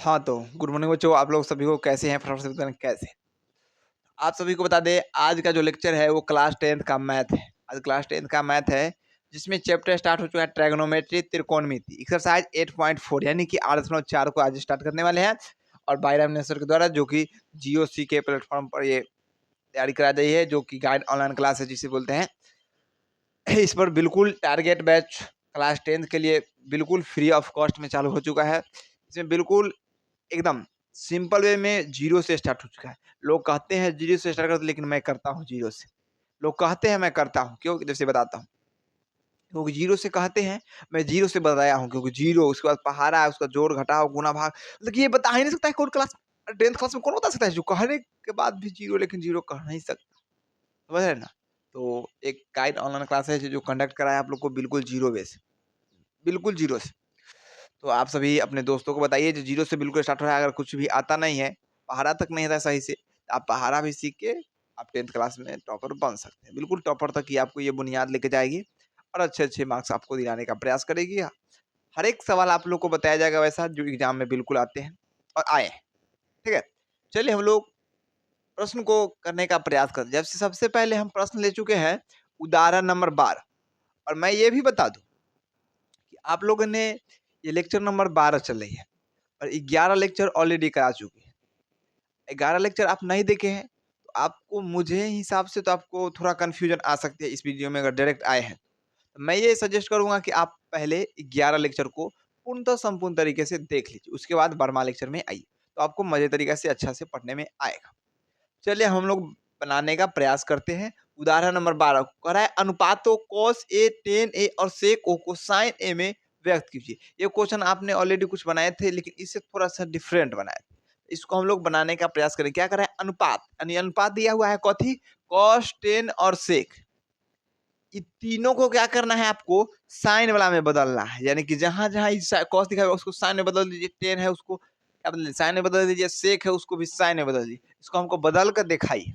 हाँ, तो good morning बच्चों, आप लोग सभी को कैसे हैं? फटाफट से बताएं कैसे? आप सभी को बता दें, आज का जो लेक्चर है वो क्लास 10th का मैथ है। आज क्लास 10th का मैथ है, जिसमें चैप्टर स्टार्ट हो चुका है ट्रिग्नोमेट्री त्रिकोणमिति एक्सरसाइज 8.4 यानी कि 8.4 को आज स्टार्ट करने वाले हैं। और बाय रामनेश्वर के द्वारा, जो कि जीओसी के प्लेटफॉर्म पर ये तैयारी कराई गई है, जो कि गाइड ऑनलाइन क्लास है जिसे बोलते हैं। इस पर बिल्कुल टारगेट बैच क्लास 10th के लिए बिल्कुल फ्री ऑफ कॉस्ट में चालू हो चुका है। इसमें बिल्कुल एकदम सिंपल वे में जीरो से स्टार्ट हो चुका है। लोग कहते हैं जीरो से स्टार्ट करते, लेकिन मैं करता हूँ जीरो से। लोग कहते हैं मैं करता हूँ, क्यों? जैसे बताता हूँ। क्योंकि जीरो से कहते हैं, मैं जीरो से बताया हूँ, क्योंकि जीरो उसके बाद पहाड़ा है, उसका जोड़ घटाव गुना भाग, लेकिन ये बता ही नहीं सकता है कौन क्लास 10th क्लास में कौन बता सकता है जो कहने के बाद भी जीरो, लेकिन जीरो कह नहीं सकता। समझ रहे हैं ना? तो एक गाइड ऑनलाइन क्लास है जो कंडक्ट कराया आप लोग को बिल्कुल जीरो वे से, बिल्कुल जीरो से। तो आप सभी अपने दोस्तों को बताइए जो जीरो से बिल्कुल स्टार्ट हो रहा है। अगर कुछ भी आता नहीं है, पहाड़ा तक नहीं आता सही से, तो आप पहाड़ा भी सीख के आप 10th क्लास में टॉपर बन सकते हैं। बिल्कुल टॉपर तक ही आपको ये बुनियाद लेके जाएगी और अच्छे-अच्छे मार्क्स आपको दिलाने का प्रयास करेगी। हर एक सवाल आप लोग को बताया जाएगा वैसा जो एग्जाम में बिल्कुल आते हैं और आए हैं। ठीक है? चलिए हम लोग प्रश्न को करने का प्रयास करते हैं। जब से सबसे पहले हम प्रश्न ले चुके हैं उदाहरण नंबर 12। और मैं ये भी बता दूँ कि आप लोगों ने ये लेक्चर नंबर 12 चल रही है और 11 लेक्चर ऑलरेडी करा चुके हैं। 11 लेक्चर आप नहीं देखे हैं, तो आपको मुझे हिसाब से तो आपको थोड़ा कन्फ्यूजन आ सकती है इस वीडियो में अगर डायरेक्ट आए हैं। तो मैं ये सजेस्ट करूँगा कि आप पहले 11 लेक्चर को पूर्णतः संपूर्ण तरीके से देख लीजिए, उसके बाद 12वां लेक्चर में आइए, तो आपको मज़े तरीके से अच्छा से पढ़ने में आएगा। चलिए हम लोग बनाने का प्रयास करते हैं। उदाहरण नंबर 12 कह रहा है अनुपातों cos A, tan A और sec O को sin A में व्यक्त कीजिए। ये क्वेश्चन आपने ऑलरेडी कुछ बनाए थे, लेकिन इससे थोड़ा-सा डिफरेंट बनाए थे। इसको हम लोग बनाने का प्रयास करें। क्या कर रहा है? अनुपात, यानी अनुपात दिया हुआ है कथी? cos, tan और sec। इन तीनों को क्या करना है आपको? साइन वाला में बदलना है। यानी कि जहाँ-जहाँ ये cos दिखा हुआ है उसको साइन में बदल दीजिए, tan है उसको क्या बदल साइन में बदल दीजिए, sec है उसको भी साइन में बदल दीजिए। इसको हमको बदल कर दिखाइए।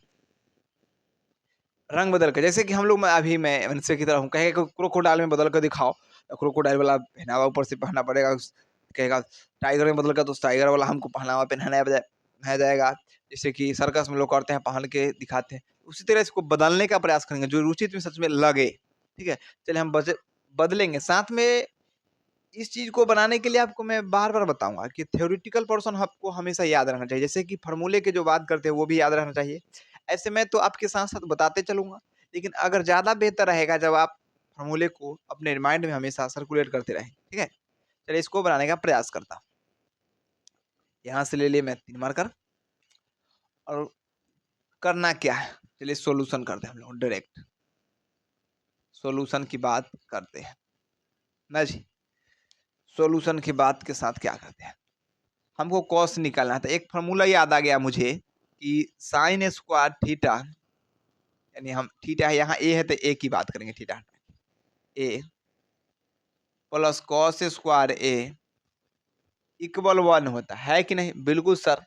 रंग बदल के, जैसे कि हम लोग मैं मनुष्य की तरह हूँ, कहेगा क्रोकोडाइल में बदल कर दिखाओ, तो क्रोकोडाइल वाला पहनावा ऊपर से पहनना पड़ेगा। कहेगा टाइगर में बदल कर, तो टाइगर वाला हमको पहनावा पहनाया जाएगा। जैसे कि सर्कस में लोग करते हैं, पहन के दिखाते हैं। उसी तरह इसको बदलने का प्रयास करेंगे जो रुचित में सच में लगे। ठीक है? चलिए हम बदलेंगे। साथ में इस चीज़ को बनाने के लिए आपको मैं बार-बार बताऊँगा कि थ्योरेटिकल पोर्शन आपको हमेशा याद रखना चाहिए। जैसे कि फ़ॉर्मूले की जो बात करते हैं वो भी याद रखना चाहिए। ऐसे में तो आपके साथ-साथ बताते चलूँगा, लेकिन अगर ज़्यादा बेहतर रहेगा जब आप फ़ॉर्मूले को अपने माइंड में हमेशा सर्कुलेट करते रहें। ठीक है? चलिए इसको बनाने का प्रयास करता हूँ। यहाँ से ले लिए मैं 3 मार्कर और करना क्या है? चलिए सॉल्यूशन करते हैं हम लोग डायरेक्ट। सॉल्यूशन की बात करते हैं। ना जी? सॉल्यूशन की बात के साथ क्या करते हैं? हमको कॉस निकालना था। एक फ़ॉर्मूला याद आ गया मुझे कि साइन स्क्वायर थीटा, यानी हम थीटा है यहाँ ए है तो ए की बात करेंगे, थीटा हटा के। ए plus cos square A equal 1 होता है कि नहीं? बिल्कुल सर।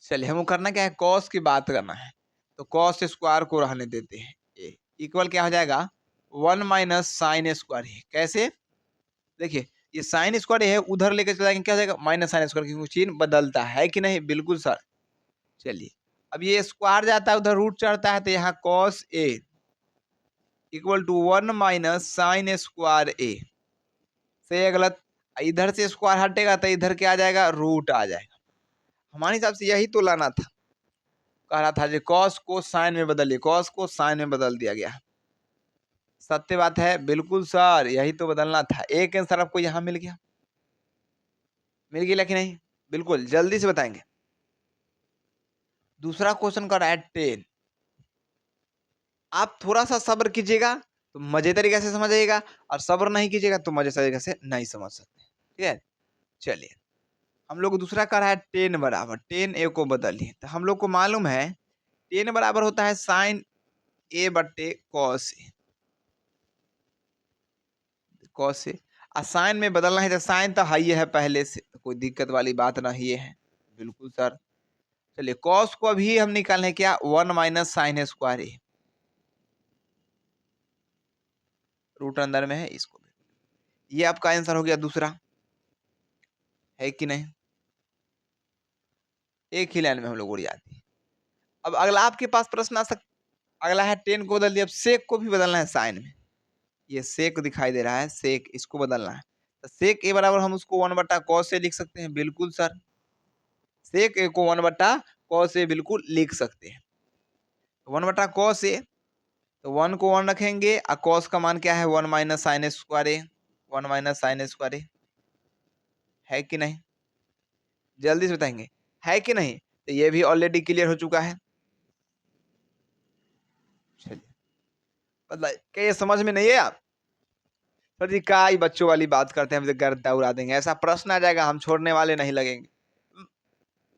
चलिए हमको करना क्या है? कॉस की बात करना है। तो कॉस स्क्वायर को रहने देते हैं ए इक्वल क्या हो जाएगा? 1 माइनस साइन स्क्वायर ए। कैसे? देखिए ये साइन स्क्वायर है उधर लेके चले जाएंगे, क्या हो जाएगा? माइनस साइन स्क्वायर, क्योंकि चिन्ह बदलता है कि नहीं? बिल्कुल सर। चलिए अब ये स्क्वायर जाता है उधर, रूट चढ़ता है, तो यहाँ cos a equal to 1 minus sine square a. सही है गलत? इधर से स्क्वायर हटेगा तो इधर क्या आ जाएगा? रूट आ जाएगा। हमारे हिसाब से यही तो लाना था। कह रहा था जो कॉस को साइन में बदलिए, कॉस को साइन में बदल दिया गया। सत्य बात है, बिल्कुल सर, यही तो बदलना था। एक आंसर आपको यहाँ मिल गया। मिल गया कि नहीं? बिल्कुल जल्दी से बताएंगे। दूसरा क्वेश्चन कर रहा है 10। आप थोड़ा-सा सब्र कीजिएगा, तो मज़े तरीके से समझ आइएगा, और सब्र नहीं कीजिएगा तो मज़े तरीके से नहीं समझ सकते। ठीक है? चलिए, हम लोग दूसरा कर रहा है 10 बराबर, 10 ए को बदलिए। तो हम लोग को मालूम है 10 बराबर होता है साइन ए बट्टे cos A. Cos A sign में बदलना है तो साइन तो हाई है पहले से, तो कोई दिक्कत वाली बात नहीं है। बिल्कुल सर। चलिए कॉस को अभी हम निकालें क्या? 1 माइनस साइन स्क्वायर ए। रूट अंदर में है इसको। ये आपका आंसर हो गया दूसरा। है कि नहीं? एक ही लाइन में हम लोग उड़ जाती है। अब अगला आपके पास प्रश्न आ सक अगला है 10 को बदल दिया, अब सेक को भी बदलना है साइन में। ये सेक दिखाई दे रहा है, सेक इसको बदलना है। तो सेक ए बराबर हम उसको 1/cos से लिख सकते हैं, बिल्कुल सर। सेक ए को 1/cos से बिल्कुल लिख सकते हैं। 1/cos ए, तो 1 को 1 रखेंगे और cos का मान क्या है 1 माइनस साइन स्क्वायर ए, 1 माइनस साइन स्क्वायर ए, है कि नहीं? जल्दी से बताएंगे, है कि नहीं? तो ये भी ऑलरेडी क्लियर हो चुका है। चलिए, मतलब क्या ये समझ में नहीं है आप? सर जी का ही बच्चों वाली बात करते हैं, हमसे गर्दा उड़ा देंगे, ऐसा प्रश्न आ जाएगा हम छोड़ने वाले नहीं लगेंगे।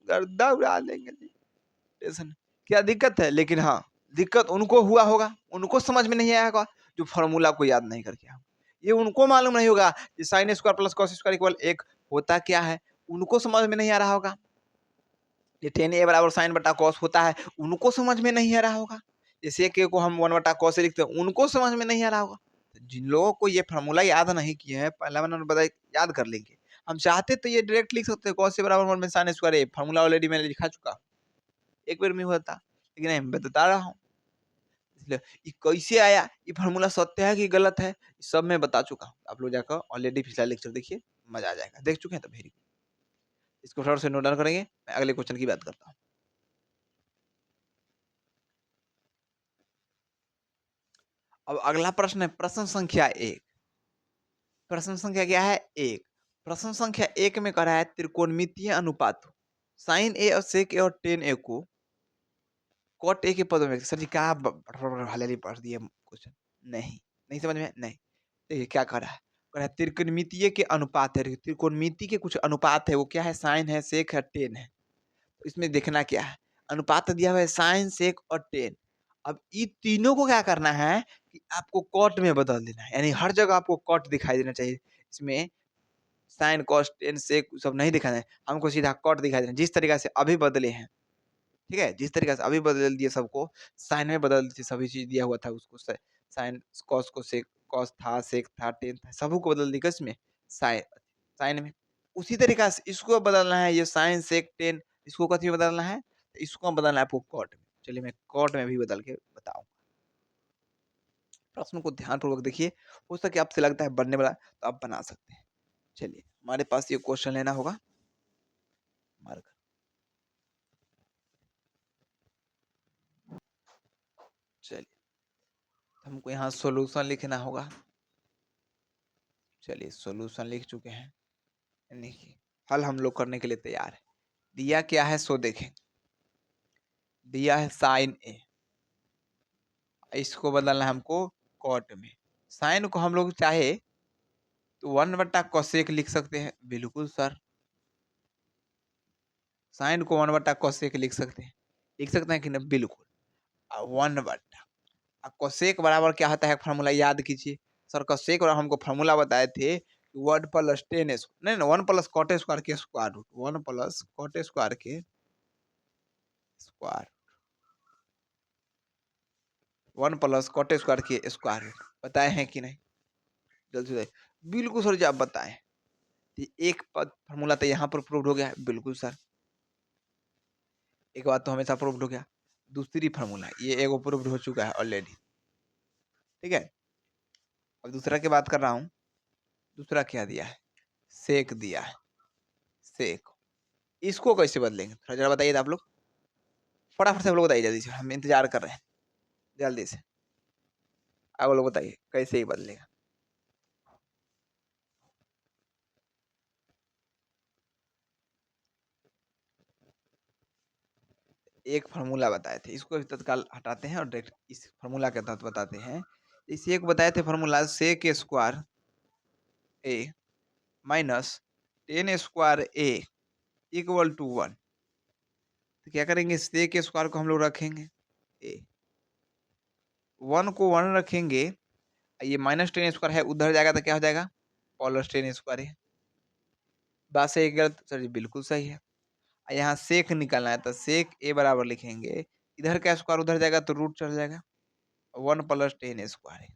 गर्दा उड़ा देंगे जी, टेंशन क्या दिक्कत है? लेकिन हाँ, दिक्कत उनको हुआ होगा, उनको समझ में नहीं आया होगा जो फॉर्मूला को याद नहीं करके आए। ये उनको मालूम नहीं होगा कि sine square plus cos square equal 1 होता क्या है, उनको समझ में नहीं आ रहा होगा। ये tan a बराबर साइन बटा कॉस होता है, उनको समझ में नहीं आ रहा होगा। जैसे के को हम 1/cos से लिखते हैं, उनको समझ में नहीं आ रहा होगा। तो जिन लोगों को ये फॉर्मूला याद नहीं किए हैं, पहला मैंने बताया याद कर लेंगे। हम चाहते तो ये डायरेक्ट लिख सकते हैं, cos a बराबर 1 में साइन स्क्वायर ए, फॉर्मूला ऑलरेडी मैंने लिखा चुका, एक बार में होता, लेकिन नहीं, मैं बता रहा हूँ। इसलिए ये कैसे आया, ये फॉर्मूला सत्य है कि गलत है, सब मैं बता चुका हूँ। आप लोग जाकर ऑलरेडी पिछला लेक्चर देखिए, मजा आ जाएगा। देख चुके हैं तो वेरी गुड। इसको थोड़ा से नोट डाउन करेंगे, मैं अगले क्वेश्चन की बात करता हूँ। अब अगला प्रश्न है प्रश्न संख्या 1। प्रश्न संख्या क्या है? 1। प्रश्न संख्या 1 में कह रहा है त्रिकोणमितीय अनुपात साइन ए और सेक ए और टेन ए को कॉट ए के पदों में। सर जी क्या हलेली पढ़ दिए क्वेश्चन? नहीं, नहीं समझ में? नहीं। देखिए क्या कह रहा है, कह रहा है त्रिकोणमितीय के अनुपात है, त्रिकोणमिति के कुछ अनुपात है, वो क्या है? साइन है, सेक है, टेन है। तो इसमें देखना क्या है, अनुपात दिया हुआ है साइन, सेक और टेन। अब इन तीनों को क्या करना है कि आपको कॉट में बदल देना है, यानी हर जगह आपको कॉट दिखाई देना चाहिए। इसमें साइन, कॉस, टेन, सेक सब नहीं दिखाना है, हमको सीधा कॉट दिखाई देना है। जिस तरीका से अभी बदले हैं, ठीक है, जिस तरीके से अभी बदल दिए सबको, साइन में बदल दिए, सभी चीज दिया हुआ था उसको साइन, कॉस को सेक, कॉस था, सेक था, टेन था, सबको को बदल दिया किसमें? साइन, साइन में। उसी तरीका से इसको बदलना है, ये साइन, सेक, टेन, इसको कथी में बदलना है? तो इसको बदलना है आपको कॉट में। चलिए मैं कॉट में भी बदल के बताऊं। प्रश्न को ध्यानपूर्वक देखिए, हो सके आपसे लगता है बनने वाला तो आप बना सकते हैं। चलिए हमारे पास ये क्वेश्चन लेना होगा, मार्क। चलिए हमको यहाँ सॉल्यूशन लिखना होगा। चलिए सॉल्यूशन लिख चुके हैं, लिखिए। हल हम लोग करने के लिए तैयार है। दिया क्या है सो देखें। दिया है साइन ए, इसको बदलना है हमको कॉट में। साइन को हम लोग चाहे तो 1/cosec लिख सकते हैं, बिल्कुल सर। साइन को 1/cosec लिख सकते हैं कि नहीं? बिल्कुल। 1/, कोसेक बराबर क्या होता है, फार्मूला याद कीजिए। सर कोसेक बराबर हमको फार्मूला बताए थे, 1 + tan नहीं ना, 1 + cot स्क्वायर के स्क्वायर रूट, 1 + cot स्क्वायर के स्क्वायर, 1 + cot स्क्वायर के स्क्वायर रूट बताए हैं कि नहीं? जल्दी से बताइए। बिल्कुल सर जी आप बताएं। एक पद फार्मूला तो यहाँ पर प्रूव हो गया, बिल्कुल सर। एक बात तो हमेशा प्रूव हो गया। दूसरी फार्मूला ये एगो प्रूव हो चुका है ऑलरेडी, ठीक है। अब दूसरा की बात कर रहा हूँ। दूसरा क्या दिया है? सेक दिया है, सेक। इसको कैसे बदलेंगे थोड़ा जरा बताइए आप लोग, फटाफट से आप लोग बताइए जल्दी से, हम इंतजार कर रहे हैं, जल्दी से आप लोग बताइए कैसे ही बदलेगा। एक फार्मूला बताए थे, इसको भी तत्काल हटाते हैं और डायरेक्ट इस फार्मूला के तहत बताते हैं। इसे एक बताए थे formula, sec square A minus tan square A equal to 1। तो क्या करेंगे, सेक स्क्वायर को हम लोग रखेंगे ए, 1 को 1 रखेंगे, ये -10 स्क्वायर है उधर जाएगा तो क्या हो जाएगा? +10 स्क्वायर है। बात सही है गलत? सर जी बिल्कुल सही है। यहाँ सेक निकालना है तो सेक ए बराबर लिखेंगे, इधर का स्क्वायर उधर जाएगा तो रूट चढ़ जाएगा, 1 + 10 स्क्वायर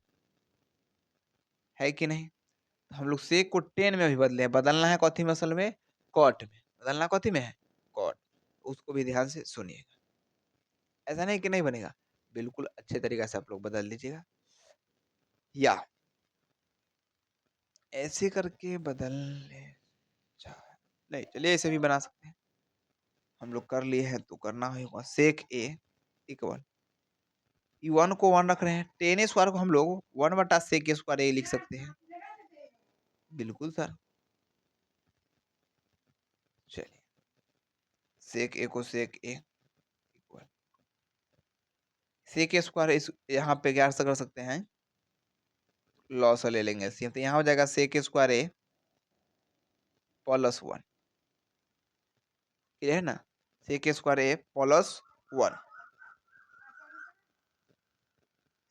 है कि नहीं? तो हम लोग सेक को 10 में भी बदले हैं, बदलना है कथी में असल में? कॉट में, बदलना कॉथी में है, कॉट। उसको भी ध्यान से सुनिएगा, ऐसा नहीं कि नहीं बनेगा, बिल्कुल अच्छे तरीके से आप लोग बदल लीजिएगा, या ऐसे करके बदलने नहीं, चलिए ऐसे भी बना सकते हैं, हम लोग कर लिए हैं तो करना होगा। सेक ए इक्वल, वन को वन रख रहे हैं, टेन स्क्वायर को हम लोग वन बटा सेक स्क्वायर ए लिख सकते हैं, बिल्कुल सर। चलिए सेक ए को सेक ए इक्वल सेक स्क्वायर, इस यहाँ पे क्या कर सकते हैं, लॉस ले लेंगे सी, तो यहाँ हो जाएगा सेक स्क्वायर ए प्लस वन, ये है ना, सेक स्क्वायर ए प्लस वन,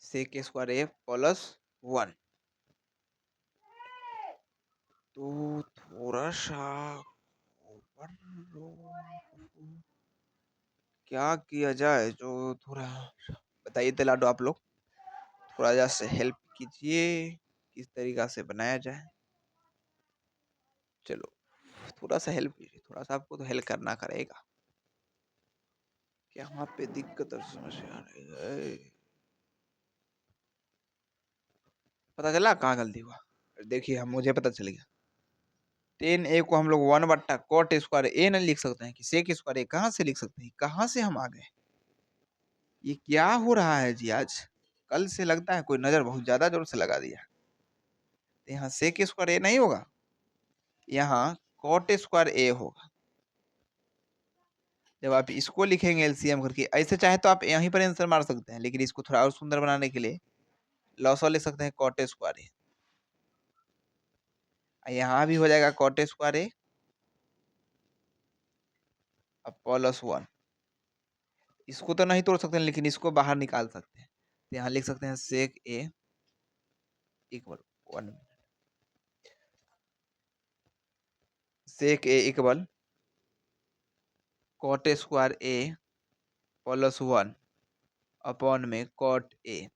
सेक स्क्वायर ए प्लस वन। तो थोड़ा सा ऊपर क्या किया जाए जो थोड़ा, बताइए तलाडो आप लोग, थोड़ा जा से हेल्प कीजिए, किस तरीका से बनाया जाए। चलो थोड़ा सा हेल्प कीजिए, थोड़ा सा आपको तो हेल्प करना करेगा, यहाँ पे दिक्कत और समस्या आ रही है, पता चला कहाँ गलती हुआ, देखिए हम मुझे पता चल गया, टेन ए को हम लोग वन बट्टा कॉट स्क्वायर ए नहीं लिख सकते हैं कि सेक स्क्वायर ए कहाँ से लिख सकते हैं, कहाँ से हम आ गए, ये क्या हो रहा है जी आज, कल से लगता है कोई नजर बहुत ज्यादा जोर से लगा दिया। तो यहाँ सेक स्क्वायर ए नहीं होगा, यहाँ कॉट स्क्वायर ए होगा। जब आप इसको लिखेंगे एलसीएम करके, ऐसे चाहे तो आप यहीं पर आंसर मार सकते हैं, लेकिन इसको थोड़ा और सुंदर बनाने के लिए लॉसो लिख सकते हैं कॉट स्क्वायर ए, यहाँ भी हो जाएगा कॉट स्क्वायर ए प्लस वन, इसको तो नहीं तोड़ सकते हैं लेकिन इसको बाहर निकाल सकते हैं, तो यहाँ लिख सकते हैं सेक ए इक्वल वन, सेक ए इक्वल कॉट स्क्वायर ए प्लस वन अपॉन में कॉट ए,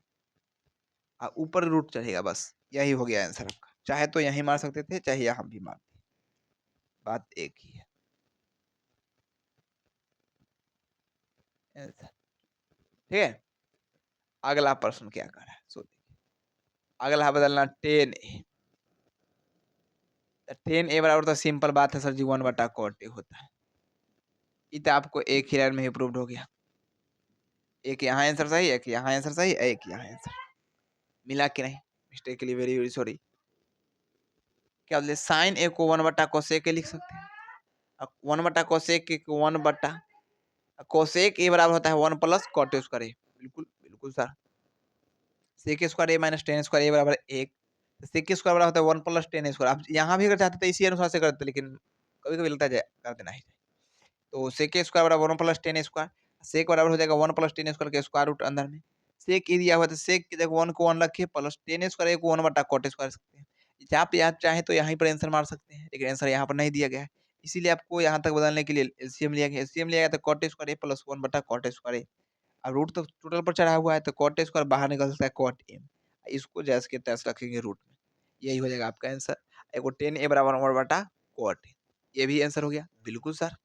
ऊपर रूट चढ़ेगा, बस यही हो गया आंसर आपका, चाहे तो यही मार सकते थे चाहे यहाँ भी मारते, बात एक ही है आंसर। ठीक है, अगला प्रश्न क्या कर रहा है सो देखिए, अगला बदलना टेन ए, टेन ए बराबर तो सिंपल बात है सर जी, वन बटा कॉट ए होता है, ये तो आपको एक ही लाइन में ही प्रूव हो गया, एक यहाँ आंसर सही, एक यहाँ आंसर सही, एक यहाँ आंसर मिला कि नहीं, मिस्टेक के लिए वेरी वेरी सॉरी। क्या बोलते, साइन ए को वन बटा कोसेक ए लिख सकते हैं, वन बटा कोसेक ए को वन बटा कोसेक ए बराबर होता है वन प्लस कॉट स्क्वायर ए, बिल्कुल बिल्कुल sir, sec square A minus tan square ए बराबर एक, सेक स्क्वायर बराबर होता है वन प्लस टेन स्क्वायर, आप यहाँ भी अगर चाहते तो इसी अनुसार से करते, लेकिन कभी कभी लगता है कर देना ही, तो सेक स्क्वायर बराबर वन प्लस टेन स्क्वायर, सेक बराबर हो जाएगा वन प्लस टेन स्क्वायर के स्क्वायर रूट अंदर में, सेक ए दिया हुआ तो सेक की जगह वन को वन रखिए प्लस टेन स्क्वायर को वन बटा कॉट स्क्वायर सकते हैं, आप यहाँ चाहें तो यहीं पर आंसर मार सकते हैं, लेकिन आंसर यहाँ पर नहीं दिया गया है, इसीलिए आपको यहाँ तक बदलने के लिए एलसीएम लिया गया, एलसीएम लिया गया तो कॉट स्क्वायर ए प्लस वन बटा कॉट स्क्वायर ए, अब रूट तो टोटल पर चढ़ा हुआ है तो कॉट स्क्वायर बाहर निकल सकता है कॉट एम, इसको जैसे के तैसे रखेंगे रूट में, यही हो जाएगा आपका आंसर, एगो टेन ए बराबर वन बटा कॉट, ये भी आंसर हो गया बिल्कुल सर,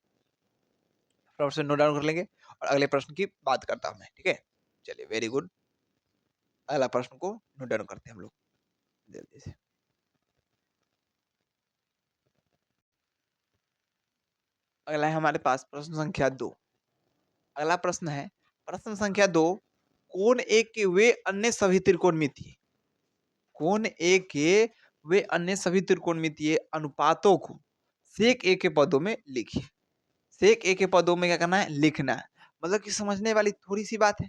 फटाफट से नोट डाउन कर लेंगे और अगले प्रश्न की बात करता हूं मैं, ठीक है, चलिए वेरी गुड, अगला प्रश्न को नोट डाउन करते हैं हम लोग जल्दी से। अगला है हमारे पास प्रश्न संख्या 2, अगला प्रश्न है प्रश्न संख्या 2, कोण ए के वे अन्य सभी त्रिकोणमितीय, कोण ए के वे अन्य सभी त्रिकोणमितीय अनुपातों को सेक ए के पदों में लिखिए, सेक ए के पदों में क्या करना है, लिखना है, मतलब कि समझने वाली थोड़ी सी बात है,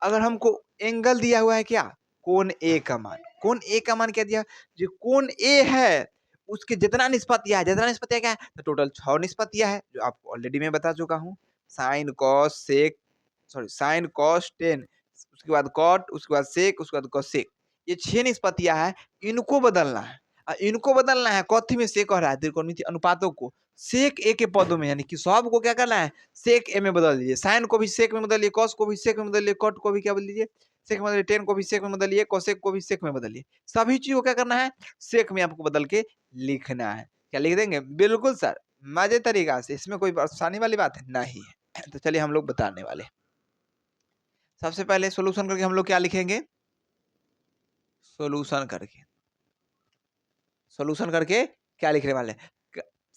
अगर हमको एंगल दिया हुआ है क्या, कोण ए का मान, कोण ए का मान क्या दिया, जो कोण ए है उसके जितना निष्पत्तियां है, जितना निष्पत्तियां क्या है, तो टोटल 6 निष्पत्तियां है जो आपको ऑलरेडी मैं बता चुका हूँ, sine cos sec, sorry sine cos tan, उसके बाद कॉट, उसके बाद सेक, उसके बाद कोसेक, ये 6 निष्पत्तियां है, इनको बदलना है, इनको बदलना है कौथी में से कह रहा है त्रिकोणमितीय अनुपातों को सेक ए के पदों में, यानी कि सब को क्या करना है सेक ए में बदल दीजिए, साइन को भी सेक में बदलिए, कॉस को भी सेक में बदलिए, कॉट को भी क्या बदल दीजिए सेक में बदलिए, टेन को भी सेक में बदलिए, कोसेक को भी सेक में बदलिए, सभी चीज को क्या करना है सेक में आपको बदल के लिखना है, क्या लिख देंगे, बिल्कुल सर मजे तरीका से, इसमें कोई आसानी वाली बात है नहीं है। तो चलिए हम लोग बताने वाले। सबसे पहले सॉल्यूशन करके हम लोग क्या लिखेंगे, सॉल्यूशन करके, सॉल्यूशन करके क्या लिखने वाले हैं?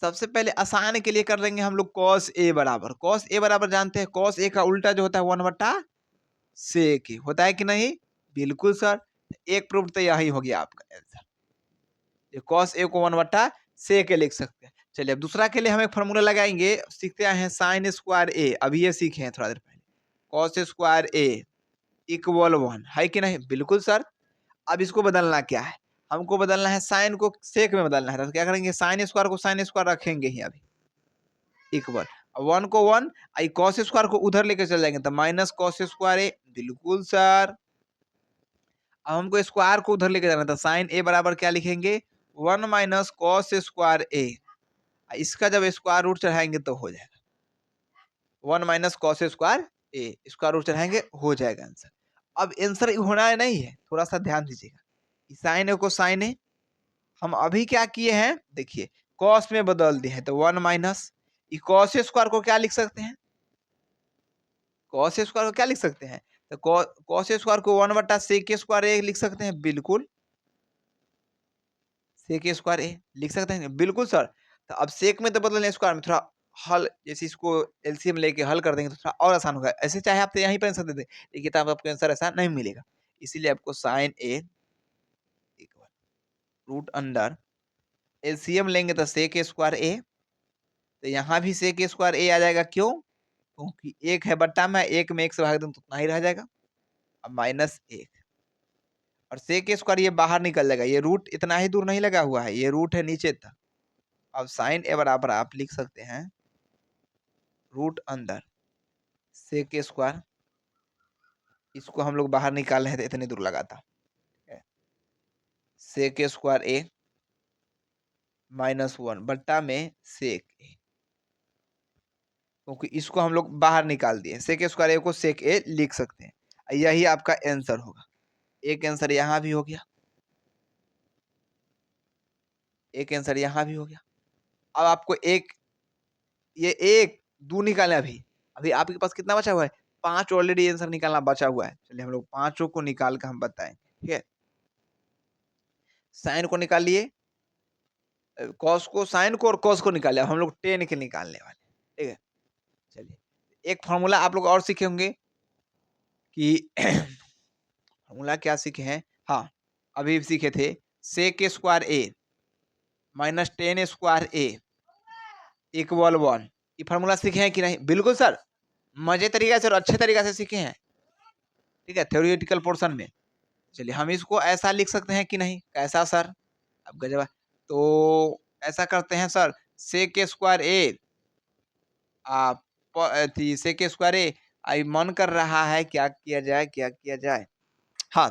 सबसे पहले आसान के लिए कर लेंगे हम लोग cos a बराबर, cos a बराबर जानते हैं cos a का उल्टा जो होता है 1/sec a होता है कि नहीं? बिल्कुल सर, एक प्रूफ तो यही हो गया आपका आंसर। ये cos a को 1/sec a लिख सकते हैं। चलिए अब दूसरा के लिए हम एक फॉर्मूला लगाएंगे, सीखते आए हैं sin स्क्वायर a, अभी ये सीखे हैं थोड़ा देर पहले। cos स्क्वायर a इक्वल 1 है कि नहीं? बिल्कुल सर। अब इसको बदलना क्या है, हमको बदलना है साइन को सेक में बदलना है, तो क्या करेंगे साइन स्क्वायर को साइन स्क्वायर रखेंगे ही अभी इक्वल, 1 को 1 आई कॉस स्क्वायर को उधर लेके चल जाएंगे तो माइनस कॉस स्क्वायर ए, बिल्कुल सर। अब हमको स्क्वायर को उधर लेके जाना था, साइन ए बराबर क्या लिखेंगे 1 माइनस कॉस स्क्वायर ए, इसका जब स्क्वायर रूट चढ़ाएंगे तो हो जाएगा 1 माइनस कॉस स्क्वायर ए, स्क्वायर रूट चढ़ाएंगे हो जाएगा आंसर। अब आंसर होना नहीं है, थोड़ा सा ध्यान दीजिएगा, साइन ए को साइन ए हम अभी क्या किए हैं देखिए कॉस में बदल दिए हैं तो 1 माइनस कॉस स्क्वायर को क्या लिख सकते हैं, कॉस स्क्वायर को क्या लिख सकते हैं, तो कॉस स्क्वायर को 1/sec स्क्वायर ए लिख सकते हैं, बिल्कुल sec स्क्वायर ए लिख सकते हैं बिल्कुल सर। तो अब सेक में तो बदल रहे स्क्वायर में, थोड़ा हल जैसे इसको एलसीएम लेके हल कर देंगे तो थोड़ा और आसान होगा, ऐसे चाहे आप तो यहीं पर आंसर दे दें लेकिन किताब आपको आंसर ऐसा नहीं मिलेगा, इसीलिए आपको साइन ए रूट अंडर एलसीएम लेंगे तो sec स्क्वायर ए, तो यहाँ भी sec स्क्वायर ए आ जाएगा, क्यों? क्योंकि एक है बट्टा में, एक में एक से भाग दूं तो उतना ही रह जाएगा, अब माइनस एक, और sec स्क्वायर ये बाहर निकल जाएगा, ये रूट इतना ही दूर नहीं लगा हुआ है, ये रूट है नीचे तक। अब साइन ए बराबर आप लिख सकते हैं रूट अंदर sec स्क्वायर, इसको हम लोग बाहर निकाल रहे थे इतनी दूर लगा था, sec स्क्वायर ए -1 बट्टा में sec ए, क्योंकि इसको हम लोग बाहर निकाल दिए, sec स्क्वायर ए को sec ए लिख सकते हैं, यही आपका आंसर होगा। एक आंसर यहाँ भी हो गया, एक आंसर यहाँ भी हो गया। अब आपको एक ये एक दो निकालना, अभी अभी आपके पास कितना बचा हुआ है, 5 ऑलरेडी आंसर निकालना बचा हुआ है। चलिए हम लोग पांचों को निकाल कर हम बताएं, ठीक है। साइन को निकाल लिए, कॉस को, साइन को और कॉस को निकाले, हम लोग टेन के निकालने वाले, ठीक है। चलिए एक फॉर्मूला आप लोग और सीखे होंगे कि फॉर्मूला क्या सीखे हैं, हाँ अभी सीखे थे, सेक square A minus tan square A equal 1, ये फॉर्मूला सीखे हैं कि नहीं? बिल्कुल सर, मजे तरीके से और अच्छे तरीके से सीखे हैं, ठीक है, थ्योरेटिकल पोर्शन में। चलिए हम इसको ऐसा लिख सकते हैं कि नहीं, कैसा सर? अब गजब है। तो ऐसा करते हैं सर, सेक स्क्वायर ए आप सेक स्क्वायर ए आई मन कर रहा है क्या किया जाए, क्या किया जाए, हाँ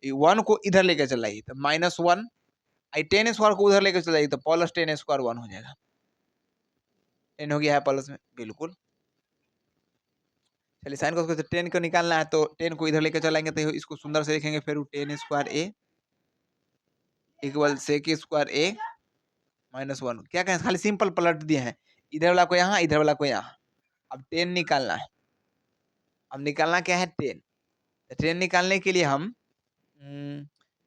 1 को इधर लेकर चल जाइए तो -1, आई 10 स्क्वायर को उधर लेकर चल जाइए तो प्लस 10 स्क्वायर 1 हो जाएगा, 10 हो गया है प्लस में, बिल्कुल। चलिए साइन को 10 को निकालना है तो 10 को इधर लेकर चलाएंगे तो इसको सुंदर से लिखेंगे, फिर 10 square A equal sec square ए -1, क्या कहें खाली सिंपल पलट दिए हैं, इधर वाला को यहाँ, इधर वाला को यहाँ। अब 10 निकालना है, अब निकालना क्या है 10, तो 10 निकालने के लिए हम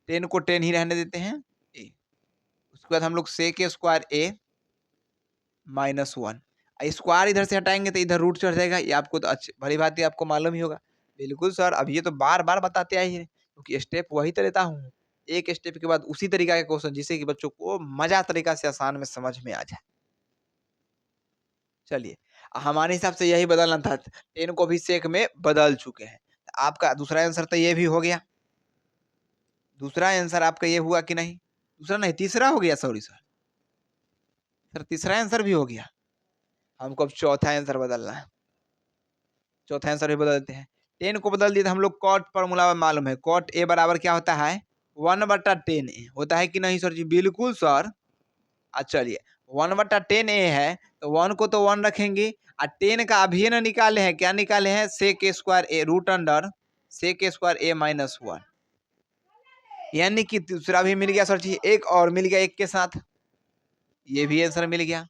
10 को 10 ही रहने देते हैं ए, उसके बाद हम लोग सेक स्क्वायर ए -1, स्क्वायर इधर से हटाएंगे तो इधर रूट चढ़ जाएगा, ये आपको तो अच्छी भली बात है, आपको मालूम ही होगा। बिल्कुल सर, अब ये तो बार बार बताते आए हैं, क्योंकि स्टेप वही तो लेता हूँ, एक स्टेप के बाद उसी तरीका के क्वेश्चन, जिससे कि बच्चों को मजा तरीका से आसान में समझ में आ जाए। चलिए हमारे हिसाब से यही बदलना था, 10 को भी सेक में बदल चुके हैं, आपका दूसरा आंसर तो ये भी हो गया, दूसरा आंसर आपका ये हुआ कि नहीं, दूसरा नहीं तीसरा हो गया, सॉरी सर, सर तीसरा आंसर भी हो गया। हमको अब चौथा आंसर बदलना है, चौथा आंसर भी बदलते हैं, 10 को बदल दिए तो हम लोग कॉट फॉर्मूला मालूम है, कॉट ए बराबर क्या होता है 1/10 ए होता है कि नहीं सर जी? बिल्कुल सर। अच्छा चलिए 1/10 ए है तो 1 को तो 1 रखेंगे, और 10 का अभी ना निकाले हैं, क्या निकाले हैं सेक स्क्वायर ए रूट अंडर सेक स्क्वायर ए -1, यानी कि दूसरा भी मिल गया सर जी, एक और मिल गया एक के साथ, ये भी आंसर मिल गया।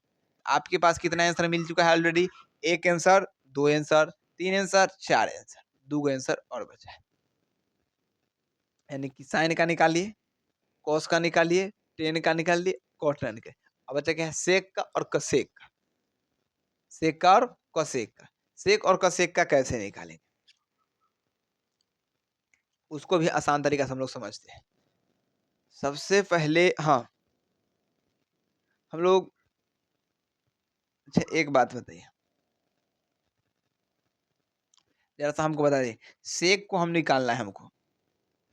आपके पास कितना आंसर मिल चुका है ऑलरेडी? एक आंसर, दो आंसर, तीन आंसर, चार आंसर, दो आंसर और बचा है। यानी कि साइन का निकालिए, कॉस का निकालिए, टेन का निकालिए, कॉट का निकालिए। अब बचा क्या है? सेक का और कसेक का। सेक का और कसेक का। सेक और कसेक का कैसे निकालेंगे? उसको भी आसान तरीका से हम लोग समझते हैं। सबसे पहले हम लोग अच्छा एक बात बताइए, जरा सा हमको बता दीजिए, सेक को हम निकालना है हमको,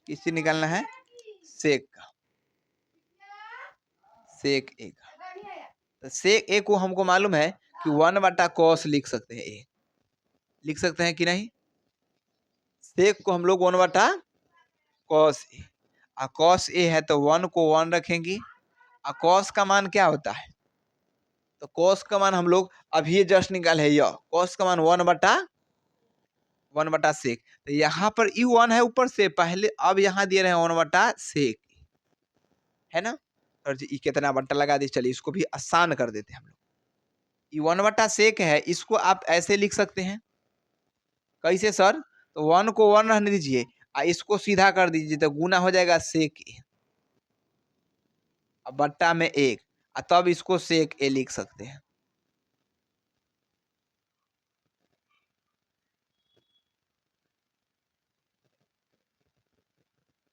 किससे निकालना है? सेक का, सेक ए का। तो सेक ए को हमको मालूम है कि 1/cos लिख सकते हैं, ए लिख सकते हैं कि नहीं? सेक को हम लोग 1/cos ए, और cos ए है तो 1 को 1 रखेंगे, और cos का मान क्या होता है? तो cos का मान हम लोग अभी जस्ट निकाले है, यह cos का मान 1/sec। तो यहाँ पर ई 1 है ऊपर से पहले, अब यहाँ दिए रहे 1/sec, है ना? और ई कितना बट्टा लगा दी, चलिए इसको भी आसान कर देते हैं हम लोग। ई 1/sec है, इसको आप ऐसे लिख सकते हैं, कैसे सर? तो 1 को 1 रहने दीजिए, इसको सीधा कर दीजिए तो गुना हो जाएगा sec ए, अब बट्टा में 1, तब इसको sec ए लिख सकते हैं।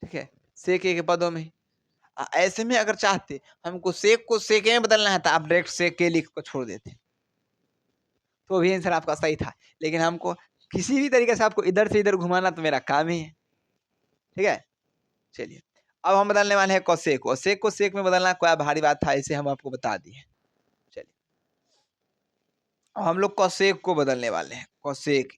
ठीक है, sec ए के पदों में। ऐसे में अगर चाहते हमको सेक को सेके में बदलना है तो आप डायरेक्ट सेक के लिख को छोड़ देते, तो भी आंसर आपका सही था। लेकिन हमको किसी भी तरीके से आपको इधर से इधर घुमाना तो मेरा काम ही है। ठीक है, चलिए अब हम बदलने वाले हैं कोसेक को। सेक को सेक में बदलना कोई भारी बात था, इसे हम आपको बता दिए। चलिए अब हम लोग कोसेक को बदलने वाले हैं, कोसेक।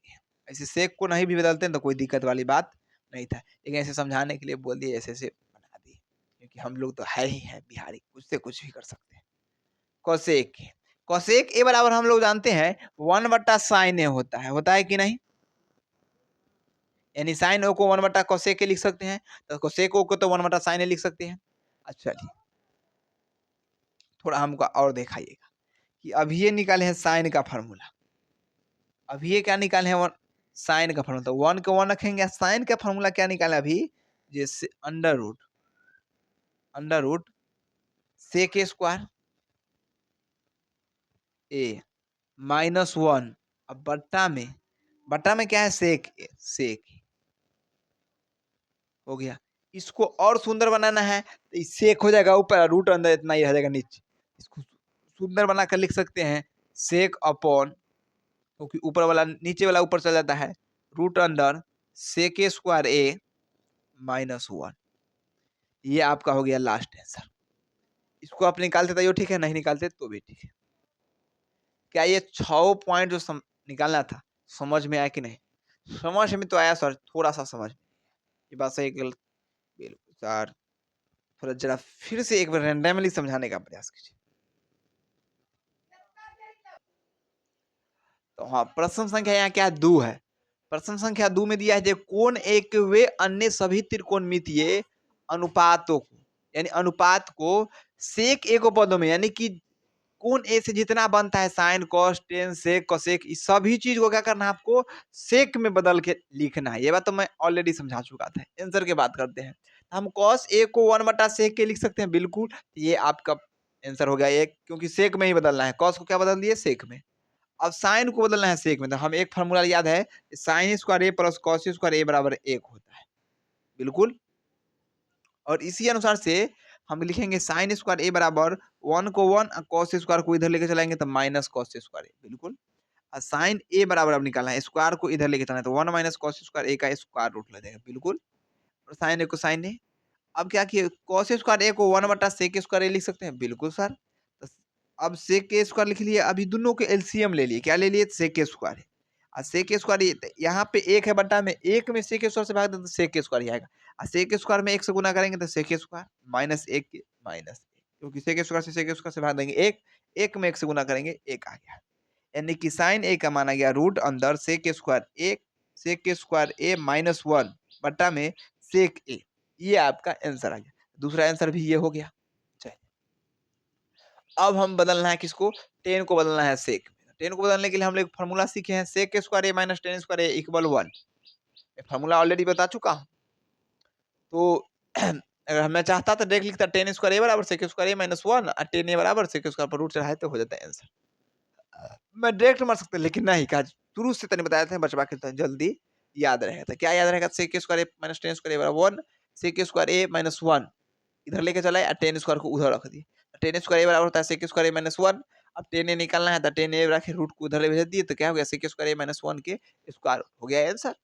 ऐसे सेक को नहीं भी बदलते हैं तो कोई दिक्कत वाली बात नहीं था, लेकिन ऐसे समझाने के लिए बोल दिए, ऐसे ऐसे बना दिए, क्योंकि हम लोग तो है ही है बिहारी, कुछ से कुछ भी कर सकते हैं। कोसेक, कोसेक ए बराबर हम लोग जानते हैं 1/sin ए होता है कि नहीं? यानी साइन ओ को 1/कोसेक ए लिख सकते हैं, तो कोसेक ओ को तो 1/sin ए लिख सकते हैं। अच्छा जी, थोड़ा हमको और दिखाइएगा कि अभी ये निकाले हैं साइन का फॉर्मूला, अभी ये क्या निकाले हैं? साइन का फॉर्मूला, तो 1 को 1 रखेंगे, साइन का फॉर्मूला क्या निकाले अभी? जैसे अंडर रूट सेक ए स्क्वायर ए -1, अब बट्टा में क्या है? सेक ए, सेक हो गया। इसको और सुंदर बनाना है तो सेक हो जाएगा ऊपर, रूट अंदर इतना ही रह जाएगा नीचे। इसको सुंदर बनाकर लिख सकते हैं सेक अपॉन, क्योंकि ऊपर वाला नीचे वाला ऊपर चल जाता है, रूट अंडर सेक ए स्क्वायर ए -1। ये आपका हो गया लास्ट आंसर। इसको आप निकालते तो ठीक है, नहीं निकालते तो भी ठीक है। क्या ये 6 पॉइंट जो निकालना था समझ में आया कि नहीं? समझ में तो आया सर, थोड़ा सा समझ में, ये बात सही गलत बिल्कुल सर, थोड़ा जरा फिर से एक बार रैंडमली समझाने का प्रयास कीजिए। तो हाँ, प्रश्न संख्या यहाँ क्या 2 है। प्रश्न संख्या 2 में दिया है जो कोण एक वे अन्य सभी त्रिकोणमितीय अनुपातों को, यानी अनुपात को सेक ए को पदों में, यानी कि कोण ए से जितना बनता है sine cos tan sec cosec, इस सभी चीज को क्या करना है आपको? सेक में बदल के लिखना है। ये बात तो मैं ऑलरेडी समझा चुका था। आंसर की बात करते हैं, हम कॉस ए को 1/सेक के लिख सकते हैं, बिल्कुल। ये आपका आंसर हो गया एक, क्योंकि सेक में ही बदलना है, कॉस को क्या बदल दिए? सेक में। अब साइन को बदलना है सेक में, तो हम एक फार्मूला याद है, साइन स्क्वायर ए प्लस कॉस स्क्वायर ए बराबर 1 होता है, बिल्कुल। और इसी अनुसार से हम लिखेंगे साइन स्क्वायर ए बराबर 1 को 1, कॉस स्क्वायर को इधर लेके चलाएंगे तो माइनस कॉस स्क्वायर ए, बिल्कुल। और साइन ए बराबर अब निकालना है, स्क्वायर को इधर लेके चलना है तो 1 माइनस कॉस स्क्वायर ए का स्क्वायर रूट लगेगा, बिल्कुल। और साइन ए को साइन ए, अब क्या किए? कॉस स्क्वायर ए को 1/सेक स्क्वायर ए लिख सकते हैं, बिल्कुल सर। तो अब सेक के स्क्वायर लिख लिए, अभी दोनों के एलसीएम ले लिए, क्या ले लिए? सेक के स्क्वायर है, और सेक के स्क्वायर यहाँ पे 1 है बट्टा में, 1 में सेक के स्क्वायर से भाग दे तो सेक के स्क्वायर ही आएगा, और सेक के स्क्वायर में 1 से गुना करेंगे तो सेक के स्क्वायर -1 क्योंकि सेक के स्क्वायर से भाग देंगे 1, 1 में 1 से गुना करेंगे 1 आ गया। यानी कि साइन ए का माना गया रूट अंदर सेक के स्क्वायर 1, सेक के स्क्वायर ए -1 बट्टा में सेक ए, ये आपका आंसर आ गया। दूसरा आंसर भी ये हो गया। चलिए अब हम बदलना है किसको, टेन को बदलना है सेक। टेन को बदलने के लिए हम लोग फॉर्मूला सीखे हैं, सेक के square A minus tan square A equal 1। Formula already बता चुका हूँ। तो अगर मैं चाहता तो डायरेक्ट लिखता टेन स्क्वायर ए बराबर सेक स्क्वायर ए माइनस 1 और टेन ए बराबर सेक स्क्वायर पर रूट चढ़ाए तो हो जाता है आंसर। मैं डायरेक्ट मार सकता लेकिन नहीं कहा, शुरू से तने बताया था बचवा के जल्दी याद रहेगा। तो क्या याद रहेगा, सेक square A minus tan square ए बराबर 1, सेक स्क्वायर ए माइनस 1 इधर लेके चला है, टेन स्क्वायर को उधर रख दिए। टेन स्क्वायर ए बराबर होता है सेक स्क्वायर ए माइनस 1। अब टेन ए निकालना है तो टेन ए रखे रूट को उधर भेज दिए, तो क्या हो गया, सेक स्क्वायर ए माइनस 1 के स्क्वायर हो गया आंसर।